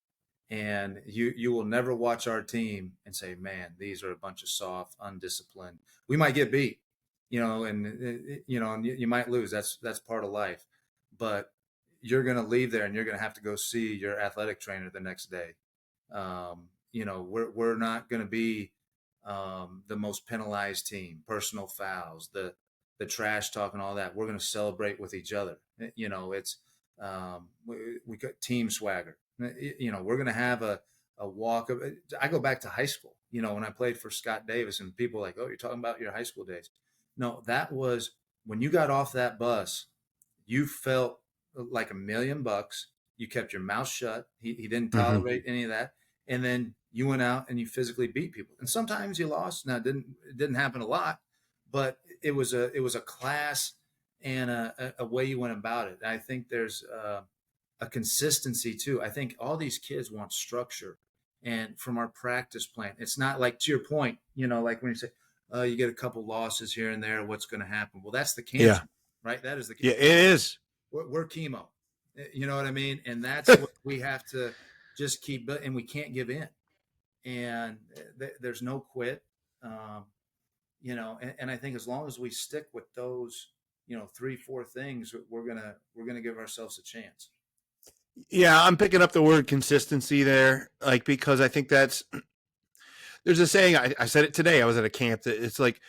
And you will never watch our team and say, man, these are a bunch of soft, undisciplined. We might get beat, and you might lose. That's part of life, but you're going to leave there and you're going to have to go see your athletic trainer the next day. We're not going to be the most penalized team, personal fouls, the trash talk and all that. We're going to celebrate with each other. It's we got team swagger. We're going to have a walk of. I go back to high school. When I played for Scott Davis, and people are like, oh, you're talking about your high school days. No, that was when you got off that bus. You felt like $1,000,000. You kept your mouth shut. He didn't tolerate any of that. And then you went out and you physically beat people. And sometimes you lost. Now it didn't happen a lot, but it was a class and a way you went about it. I think there's a consistency too. I think all these kids want structure, and from our practice plan, it's not like, to your point, like when you say, you get a couple losses here and there, what's going to happen? Well, that's the cancer, right? That is the cancer. Yeah, it is. We're chemo. You know what I mean? And that's what we have to just keep, and we can't give in. And there's no quit. And I think as long as we stick with those, 3-4 things, we're gonna give ourselves a chance. Yeah, I'm picking up the word consistency there, like, because I think there's a saying. I said it today. I was at a camp that it's like,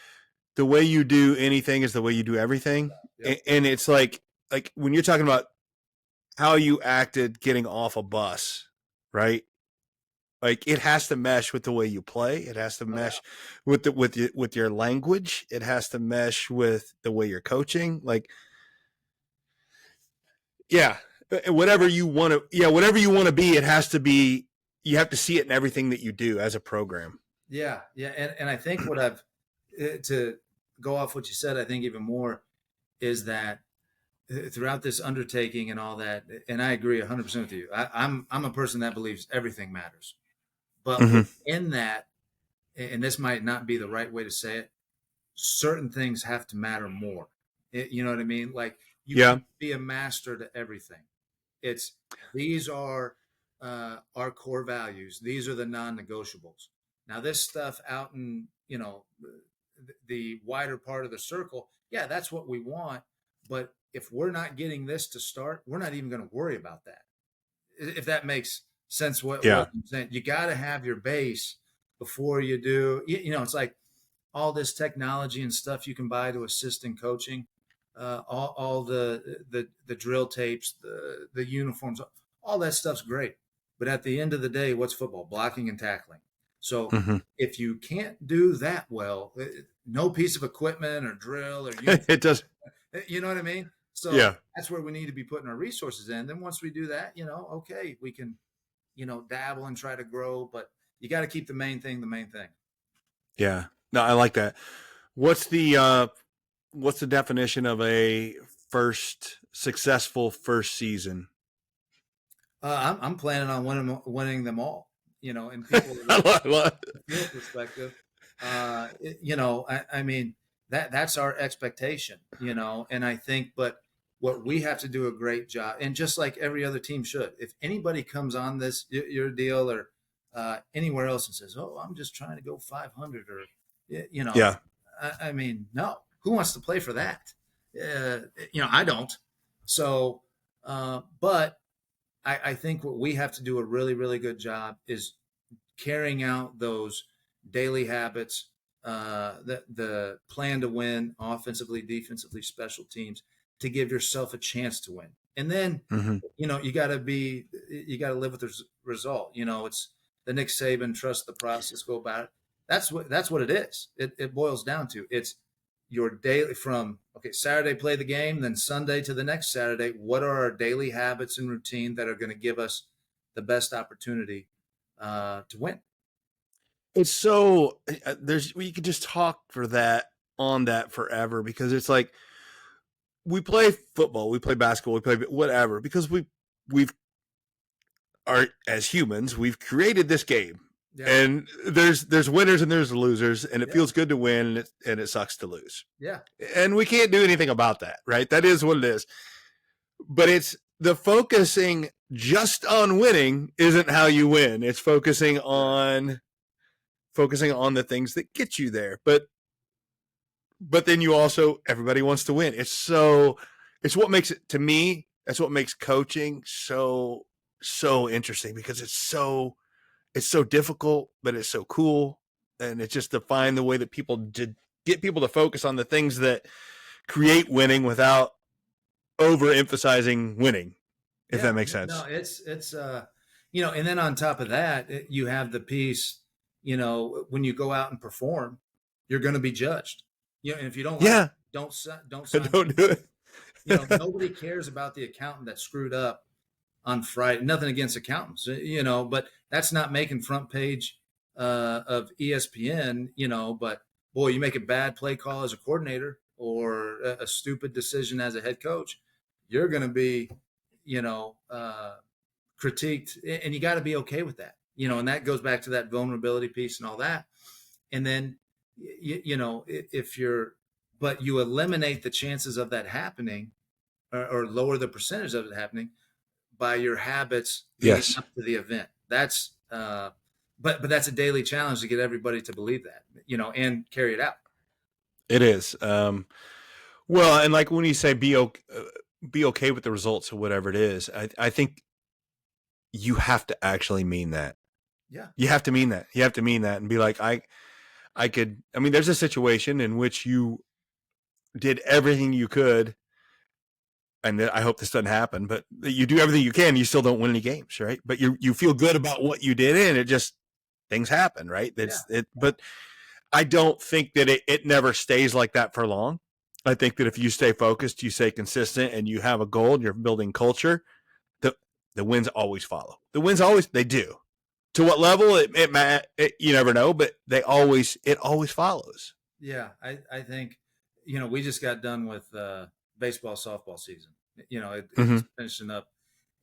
the way you do anything is the way you do everything. Yep. And it's like when you're talking about how you acted getting off a bus, right? Like, it has to mesh with the way you play. It has to mesh with your language. It has to mesh with the way you're coaching. Like, whatever you want to be, it has to be. You have to see it in everything that you do as a program. Yeah, and I think what I've to go off what you said, I think even more is that throughout this undertaking and all that, and I agree 100% with you. I'm a person that believes everything matters, but in that, and this might not be the right way to say it, certain things have to matter more. You know what I mean? Like, you can be a master to everything. These are our core values. These are the non-negotiables. Now, this stuff out in the wider part of the circle, yeah, that's what we want. But if we're not getting this to start, we're not even going to worry about that. If that makes sense, what I'm saying, you got to have your base before you do. It's like all this technology and stuff you can buy to assist in coaching, all the drill tapes, the uniforms, all that stuff's great. But at the end of the day, what's football? Blocking and tackling. So if you can't do that well, no piece of equipment or drill or it does. You know what I mean? So that's where we need to be putting our resources in. Then once we do that, okay, we can, dabble and try to grow, but you got to keep the main thing the main thing. Yeah. No, I like that. What's the definition of a successful first season? I'm planning on winning them all. And people from a field perspective, I mean, that's our expectation, and I think, but what we have to do a great job, and just like every other team should, if anybody comes on this your deal or anywhere else and says, oh, I'm just trying to go 500 or you know Yeah. I mean, no, who wants to play for that? I don't. So but I think what we have to do a really, really good job is carrying out those daily habits, the plan to win offensively, defensively, special teams, to give yourself a chance to win. And then, Hmm. you got to live with the result. It's the Nick Saban, trust the process, go about it. That's what it is. It boils down to it's your daily from, okay, Saturday play the game, then Sunday to the next Saturday. What are our daily habits and routine that are going to give us the best opportunity to win? It's so we could just talk for that on that forever, because it's like we play football, we play basketball, we play whatever, because we've are, as humans, we've created this game. Yeah. And there's winners and there's losers, and it Yeah. feels good to win, and it sucks to lose. Yeah. And we can't do anything about that, right? That is what it is. But it's the focusing just on winning isn't how you win. It's focusing on the things that get you there. But then you also, everybody wants to win. It's what makes it, to me, that's what makes coaching so interesting, because it's so difficult, but it's so cool. And it's just to find the way that get people to focus on the things that create winning without overemphasizing winning, if that makes sense. No, it's and then on top of that, you have the piece, when you go out and perform, you're going to be judged. And if you don't, don't sign. Don't do it. Nobody cares about the accountant that screwed up on Friday. Nothing against accountants, but that's not making front page of ESPN, but boy, you make a bad play call as a coordinator or a stupid decision as a head coach, you're going to be, critiqued, and you got to be okay with that, and that goes back to that vulnerability piece and all that. And then, but you eliminate the chances of that happening, or lower the percentage of it happening by your habits leading up to the event. That's, but that's a daily challenge to get everybody to believe that, and carry it out. It is. Well, and like when you say be okay with the results or whatever it is, I think you have to actually mean that. Yeah. You have to mean that. You have to mean that and be like, there's a situation in which you did everything you could, and I hope this doesn't happen, but you do everything you can, you still don't win any games, right? But you feel good about what you did, and it just, things happen, right? But I don't think that it never stays like that for long. I think that if you stay focused, you stay consistent, and you have a goal, and you're building culture, the wins always follow. The wins they do. To what level you never know, but it always follows. Yeah, I think, we just got done with baseball, softball season. It's finishing up,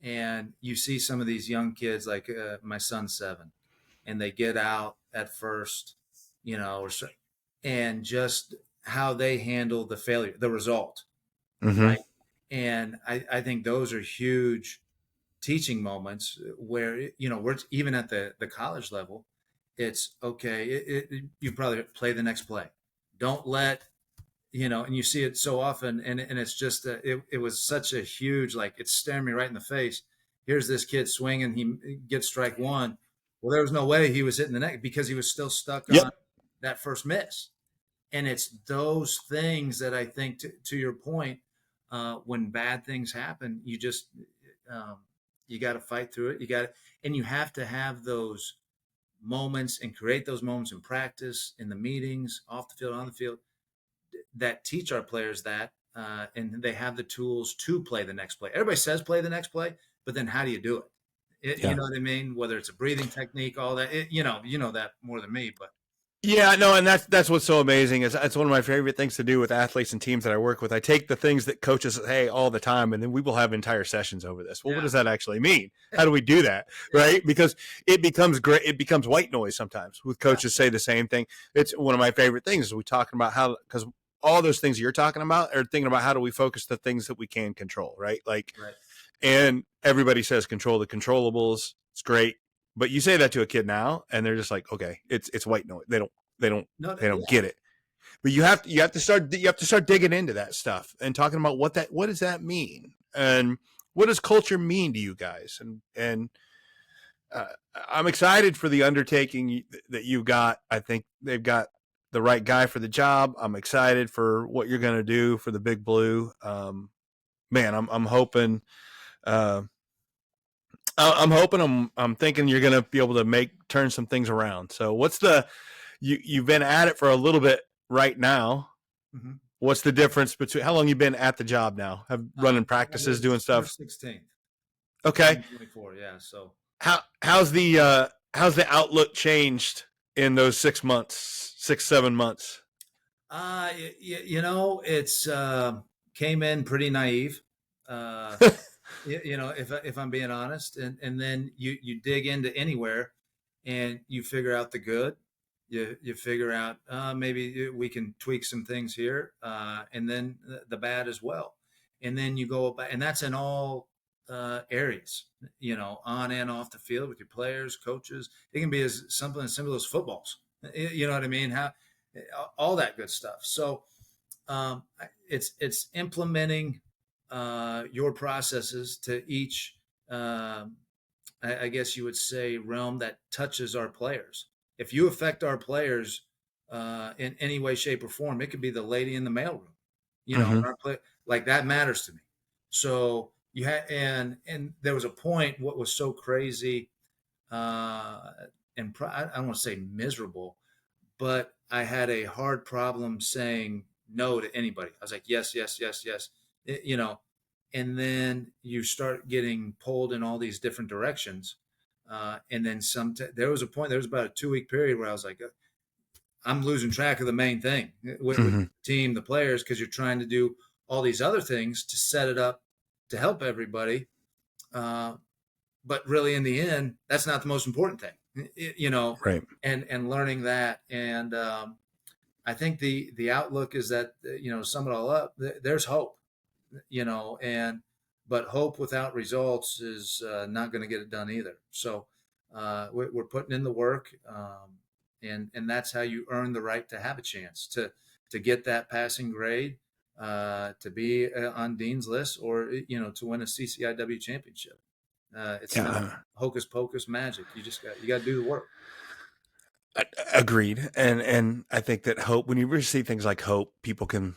and you see some of these young kids, like my son's 7, and they get out at first, and just how they handle the failure, the result, right? And I think those are huge teaching moments where, we're even at the college level. It's okay. You probably play the next play. Don't let, and you see it so often, and it's just it was such a huge, like, it's staring me right in the face. Here's this kid swinging, he gets strike one. Well, there was no way he was hitting the next, because he was still stuck on that first miss. And it's those things that I think, to your point, when bad things happen, you just you got to fight through it. And you have to have those moments and create those moments in practice, in the meetings, off the field, on the field, that teach our players that, and they have the tools to play the next play. Everybody says play the next play, but then how do you do it? You know what I mean? Whether it's a breathing technique, all that, you know that more than me, but. Yeah, no, and that's what's so amazing. It's one of my favorite things to do with athletes and teams that I work with. I take the things that coaches say all the time, and then we will have entire sessions over this. Well, what does that actually mean? How do we do that? Right? Because it becomes great. It becomes white noise sometimes with coaches say the same thing. It's one of my favorite things is we talking about how, because all those things you're talking about are thinking about how do we focus the things that we can control, right? Like, Right. and everybody says control the controllables. It's great. But you say that to a kid now and they're just like, okay, it's white noise. They don't No, get yeah. it. But you have to start digging into that stuff and talking about what does that mean? And what does culture mean to you guys? And I'm excited for the undertaking that you got. I think they've got the right guy for the job. I'm excited for what you're going to do for the Big Blue. Man, I'm hoping. I'm thinking you're going to be able to turn some things around. So you've been at it for a little bit right now. Mm-hmm. What's the difference between how long you've been at the job now? Have running practices, doing stuff? 16th. Okay. 24. Yeah. So how's the outlook changed in those 6 months, 7 months? It's came in pretty naive. If I'm being honest, and then you dig into anywhere, and you figure out the good. You figure out maybe we can tweak some things here, and then the bad as well. And then you go about, and that's in all areas, on and off the field with your players, coaches. It can be as simple as footballs. You know what I mean? All that good stuff. So it's implementing your processes to each, I guess you would say, realm that touches our players. If you affect our players in any way, shape, or form, it could be the lady in the mailroom. Our play, like that matters to me. So you had, and there was a point. What was so crazy, and I don't want to say miserable, but I had a hard problem saying no to anybody. I was like, yes, yes, yes, yes, and then you start getting pulled in all these different directions. And then there was about a 2-week period where I was like, I'm losing track of the main thing with the team, the players, because you're trying to do all these other things to set it up to help everybody. But really in the end, that's not the most important thing, Right. And learning that. And I think the outlook is that, sum it all up, there's hope, but hope without results is not going to get it done either. So we're putting in the work, and that's how you earn the right to have a chance to get that passing grade, to be on Dean's list, or to win a CCIW championship. It's not hocus pocus magic. You got to do the work. Agreed. And I think that hope, when you really see things like hope, people can,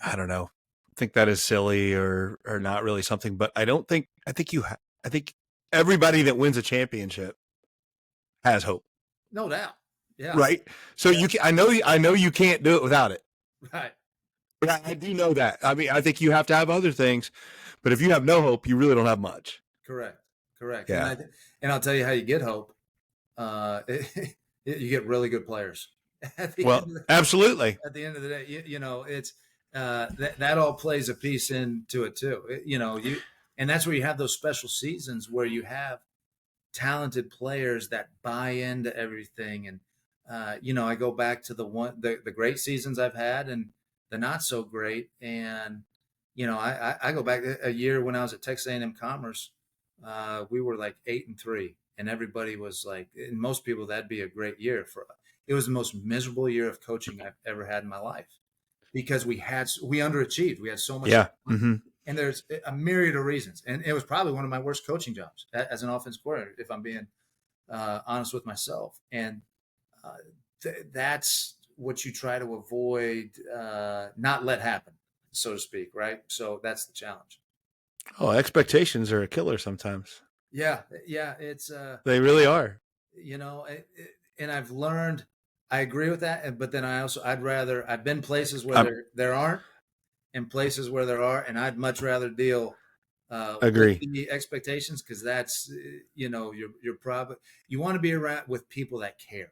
I don't know, think that is silly or not really something, but I think everybody that wins a championship has hope. No doubt. Yeah. Right. So I know you can't do it without it. Right. But I do know that. I mean, I think you have to have other things, but if you have no hope, you really don't have much. Correct. Yeah. And I'll tell you how you get hope. You get really good players. Absolutely. At the end of the day, it's that all plays a piece into it too. And that's where you have those special seasons where you have talented players that buy into everything. And I go back to the great seasons I've had and the not so great. And I go back a year when I was at Texas A&M Commerce. We were like 8-3, and everybody was like, and most people, that'd be a great year for us. It was the most miserable year of coaching I've ever had in my life because we underachieved. We had so much. Yeah. Mm-hmm. And there's a myriad of reasons. And it was probably one of my worst coaching jobs as an offense coordinator, if I'm being honest with myself. And that's what you try to avoid, not let happen, so to speak. Right. So that's the challenge. Oh, expectations are a killer sometimes. Yeah. It's they really are. And I've learned, I agree with that, but then I've been places where there aren't, and places where there are, and I'd much rather deal agree with the expectations, because that's you're probably, you want to be around with people that care.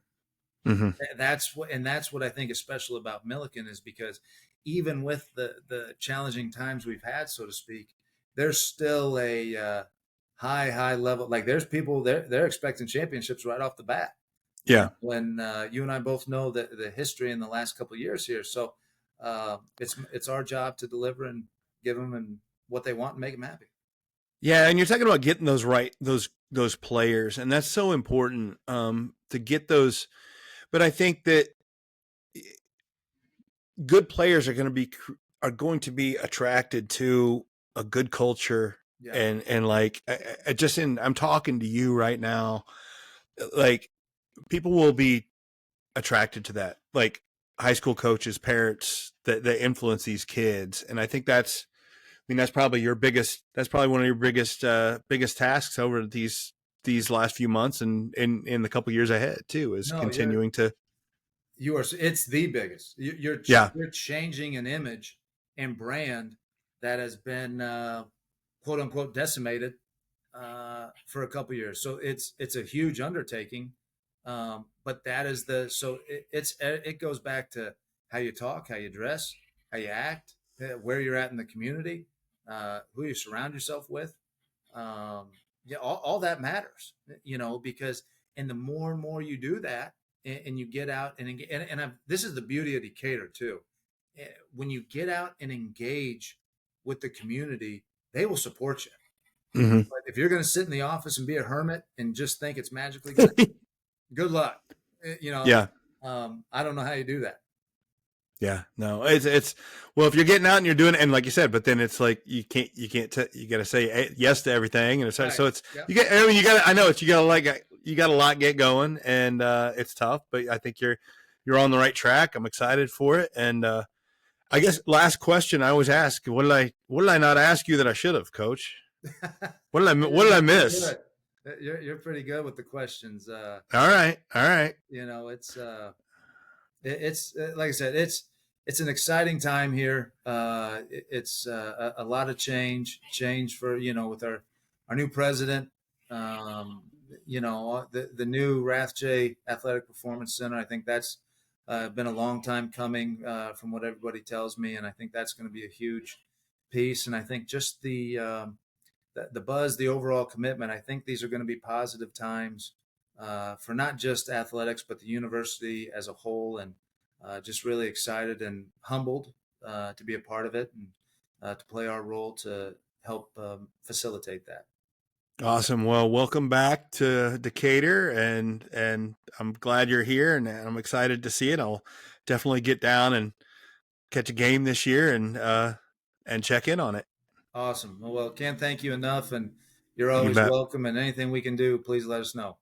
Mm-hmm. That's what I think is special about Millikin, is because even with the challenging times we've had, so to speak, there's still a high level. Like there's people they're expecting championships right off the bat. Yeah. When you and I both know the history in the last couple of years here. So It's our job to deliver and give them and what they want and make them happy. Yeah, and you're talking about getting those players, and that's so important to get those. But I think that good players are going to be attracted to a good culture, Yeah. and like I'm talking to you right now, like people will be attracted to that, like high school coaches, parents that influence these kids, and I think that's probably that's probably one of your biggest tasks over these last few months and in the couple years ahead too, is No, continuing to. it's the biggest. Yeah. You're changing an image and brand that has been quote unquote decimated for a couple years. So it's a huge undertaking, but that is it goes back to how you talk, how you dress, how you act, where you're at in the community, who you surround yourself with. Yeah, all that matters, because and the more and more you do that, and you get out this is the beauty of Decatur too. When you get out and engage with the community, they will support you. Mm-hmm. But if you're going to sit in the office and be a hermit and just think it's magically going to, good luck. Yeah. I don't know how you do that. Yeah, no, it's well, if you're getting out and you're doing it, and like you said, but then it's like you got to say yes to everything, and it's Right. so it's Yep. you got I know it's you got a lot get going, and it's tough, but I think you're on the right track. I'm excited for it, and I guess last question I always ask: what did I not ask you that I should have, Coach? What did I miss? You're pretty good with the questions. All right. It's like I said, it's an exciting time here. It's a lot of change for with our new president. The new Rathje Athletic Performance Center. I think that's been a long time coming, from what everybody tells me, and I think that's going to be a huge piece. And I think just the buzz, the overall commitment. I think these are going to be positive times for not just athletics, but the university as a whole. And just really excited and humbled to be a part of it and to play our role to help facilitate that. Awesome. Well, welcome back to Decatur, and I'm glad you're here, and I'm excited to see it. I'll definitely get down and catch a game this year and check in on it. Awesome. Well, can't thank you enough, and you're You always bet. welcome. And anything we can do, please let us know.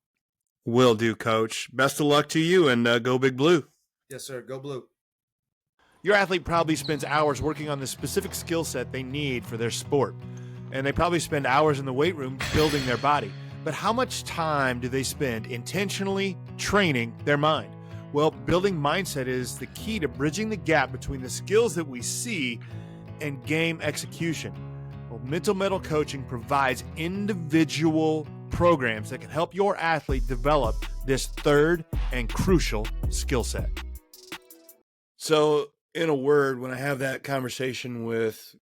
Will do, Coach. Best of luck to you, and go Big Blue. Yes, sir. Go Blue. Your athlete probably spends hours working on the specific skill set they need for their sport. And they probably spend hours in the weight room building their body. But how much time do they spend intentionally training their mind? Well, building mindset is the key to bridging the gap between the skills that we see and game execution. Well, Mental Mettle Coaching provides individual programs that can help your athlete develop this third and crucial skill set. So, in a word, when I have that conversation with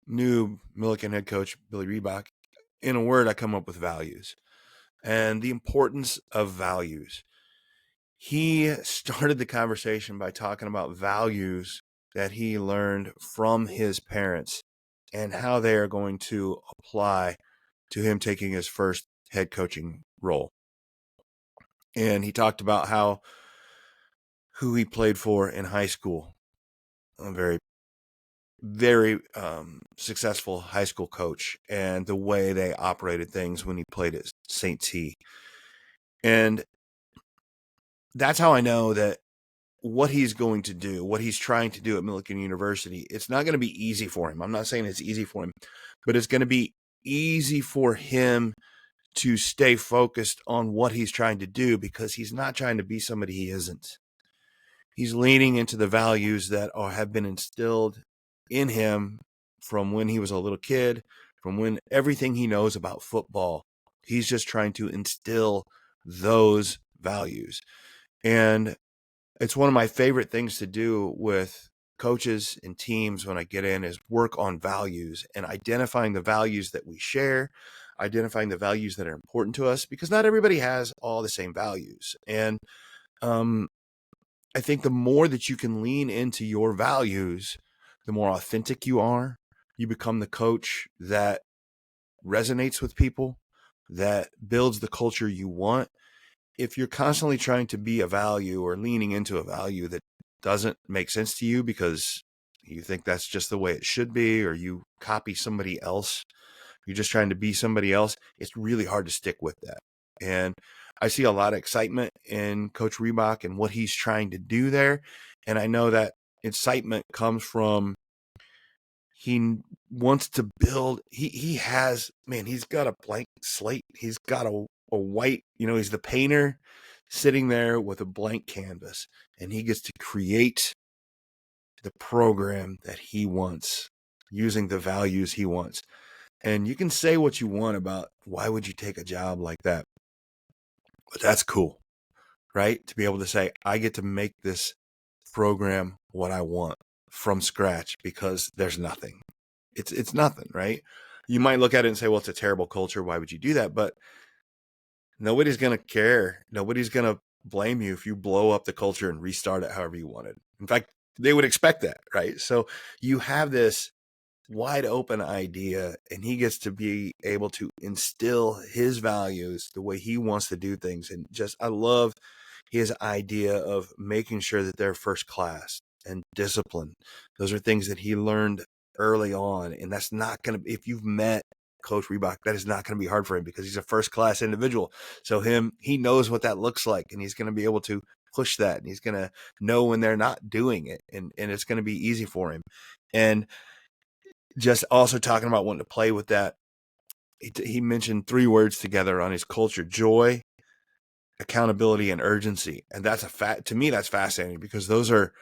new Millikin head coach Billy Riebock, in a word, I come up with values and the importance of values. He started the conversation by talking about values that he learned from his parents and how they are going to apply to him taking his first head coaching role. And he talked about who he played for in high school, a very, very successful high school coach, and the way they operated things when he played at St. T. And that's how I know that what he's going to do, what he's trying to do at Millikin University, it's not going to be easy for him. I'm not saying it's easy for him, but it's going to be easy for him to stay focused on what he's trying to do, because he's not trying to be somebody he isn't. He's leaning into the values that have been instilled in him from when he was a little kid, from when everything he knows about football. He's just trying to instill those values. And it's one of my favorite things to do with coaches and teams when I get in is work on values and identifying the values that we share, identifying the values that are important to us, because not everybody has all the same values. And I think the more that you can lean into your values, the more authentic you are. You become the coach that resonates with people, that builds the culture you want. If you're constantly trying to be a value or leaning into a value that doesn't make sense to you because you think that's just the way it should be, or you copy somebody else, you're just trying to be somebody else, it's really hard to stick with that. And I see a lot of excitement in Coach Riebok and what he's trying to do there. And I know that excitement comes from he wants to build. He has, man, he's got a blank slate. He's got a white, he's the painter sitting there with a blank canvas, and he gets to create the program that he wants using the values he wants. And you can say what you want about why would you take a job like that, but that's cool, right? To be able to say, I get to make this program what I want from scratch because there's nothing. It's nothing, right? You might look at it and say, well, it's a terrible culture. Why would you do that? But nobody's going to care. Nobody's going to blame you if you blow up the culture and restart it however you wanted. In fact, they would expect that, right? So you have this wide open idea, and he gets to be able to instill his values the way he wants to do things. And just, I love his idea of making sure that they're first class and discipline. Those are things that he learned early on. And that's not going to, if you've met Coach Riebok, that is not going to be hard for him because he's a first class individual. So he knows what that looks like, and he's going to be able to push that, and he's going to know when they're not doing it, and it's going to be easy for him. And just also talking about wanting to play with that, he mentioned 3 words together on his culture: joy, accountability, and urgency. And that's to me, that's fascinating because those are,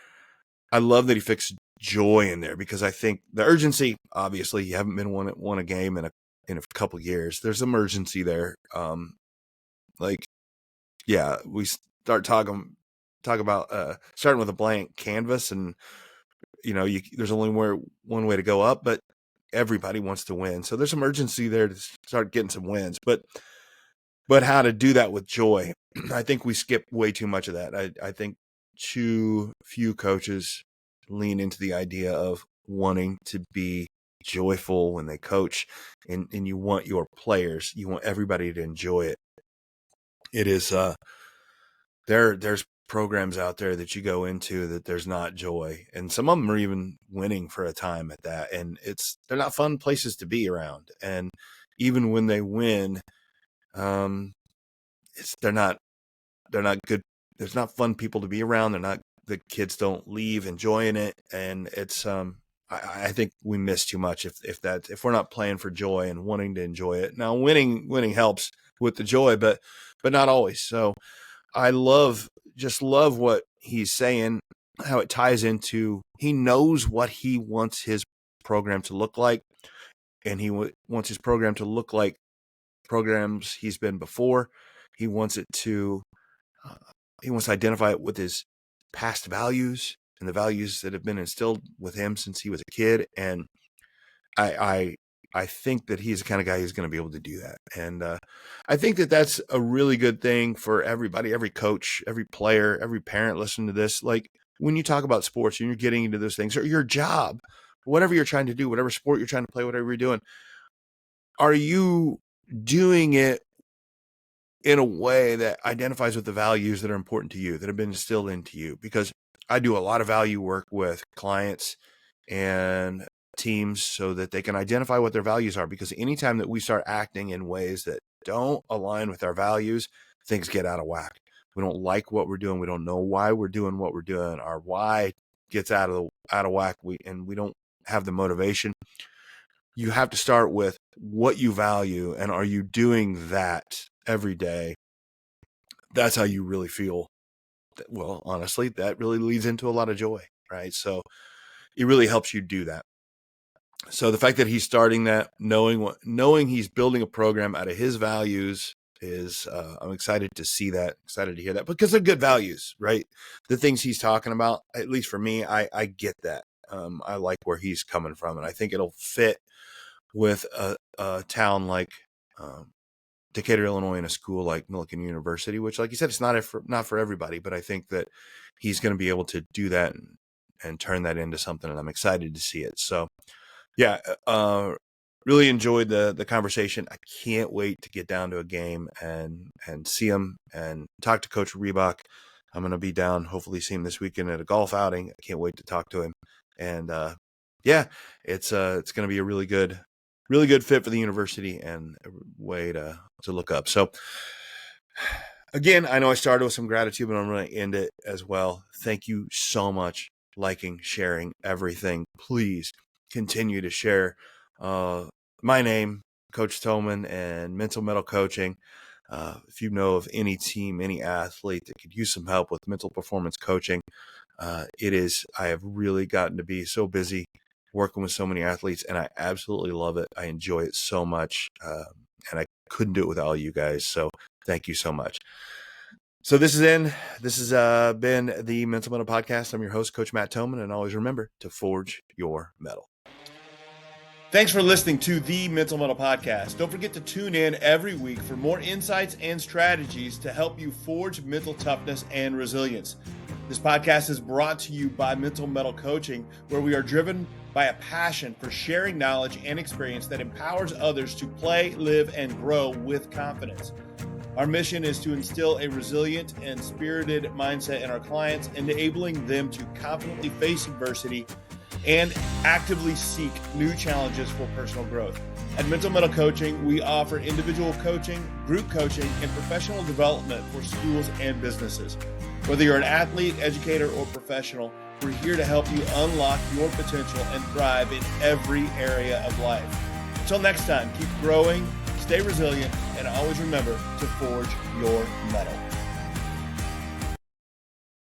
I love that he fixed joy in there, because I think the urgency, obviously you haven't been won a game in a couple of years. There's some urgency there. We start talk about starting with a blank canvas, and there's only one way to go up, but everybody wants to win. So there's some urgency there to start getting some wins, but how to do that with joy. I think we skip way too much of that. I think too few coaches lean into the idea of wanting to be joyful when they coach, and you want your players, you want everybody to enjoy it. It is, there's programs out there that you go into that there's not joy, and some of them are even winning for a time at that, and they're not fun places to be around. And even when they win, they're not good. There's not fun people to be around. The kids don't leave enjoying it, and it's I think we miss too much if we're not playing for joy and wanting to enjoy it. Now winning helps with the joy, but not always. So I love what he's saying, how it ties into, he knows what he wants his program to look like, and he wants his program to look like programs he's been before. He wants to identify it with his past values and the values that have been instilled with him since he was a kid. And I think that he's the kind of guy who's going to be able to do that. And I think that that's a really good thing for everybody, every coach, every player, every parent listening to this. Like, when you talk about sports and you're getting into those things, or your job, whatever you're trying to do, whatever sport you're trying to play, whatever you're doing, are you doing it in a way that identifies with the values that are important to you, that have been instilled into you? Because I do a lot of value work with clients and teams so that they can identify what their values are. Because anytime that we start acting in ways that don't align with our values, things get out of whack. We don't like what we're doing. We don't know why we're doing what we're doing. Our why gets out of whack. We don't have the motivation. You have to start with what you value, and are you doing that every day? That's how you really feel. Well, honestly, that really leads into a lot of joy, right? So it really helps you do that. So the fact that he's starting that, knowing he's building a program out of his values is, I'm excited to see that, excited to hear that, because they're good values, right? The things he's talking about, at least for me, I get that. I like where he's coming from, and I think it'll fit with a town like Decatur, Illinois, in a school like Millikin University, which, like you said, it's not for everybody, but I think that he's going to be able to do that and turn that into something, and I'm excited to see it. So, yeah, really enjoyed the conversation. I can't wait to get down to a game and see him and talk to Coach Riebok. I'm going to be down, hopefully see him this weekend at a golf outing. I can't wait to talk to him. And yeah, it's going to be a really good fit for the university and a way to look up. So again, I know I started with some gratitude, but I'm going to end it as well. Thank you so much. Liking, sharing, everything. Please continue to share my name, Coach Thomann, and Mental Mettle Coaching. If you know of any team, any athlete that could use some help with mental performance coaching, I have really gotten to be so busy working with so many athletes, and I absolutely love it. I enjoy it so much, and I couldn't do it without you guys. So thank you so much. So this has been the Mental Mettle Podcast. I'm your host, Coach Matt Thomann, and always remember to forge your mettle. Thanks for listening to the Mental Mettle Podcast. Don't forget to tune in every week for more insights and strategies to help you forge mental toughness and resilience. This podcast is brought to you by Mental Mettle Coaching, where we are driven by a passion for sharing knowledge and experience that empowers others to play, live, and grow with confidence. Our mission is to instill a resilient and spirited mindset in our clients, enabling them to confidently face adversity and actively seek new challenges for personal growth. At Mental Mettle Coaching, we offer individual coaching, group coaching, and professional development for schools and businesses. Whether you're an athlete, educator, or professional, we're here to help you unlock your potential and thrive in every area of life. Until next time, keep growing, stay resilient, and always remember to forge your mettle.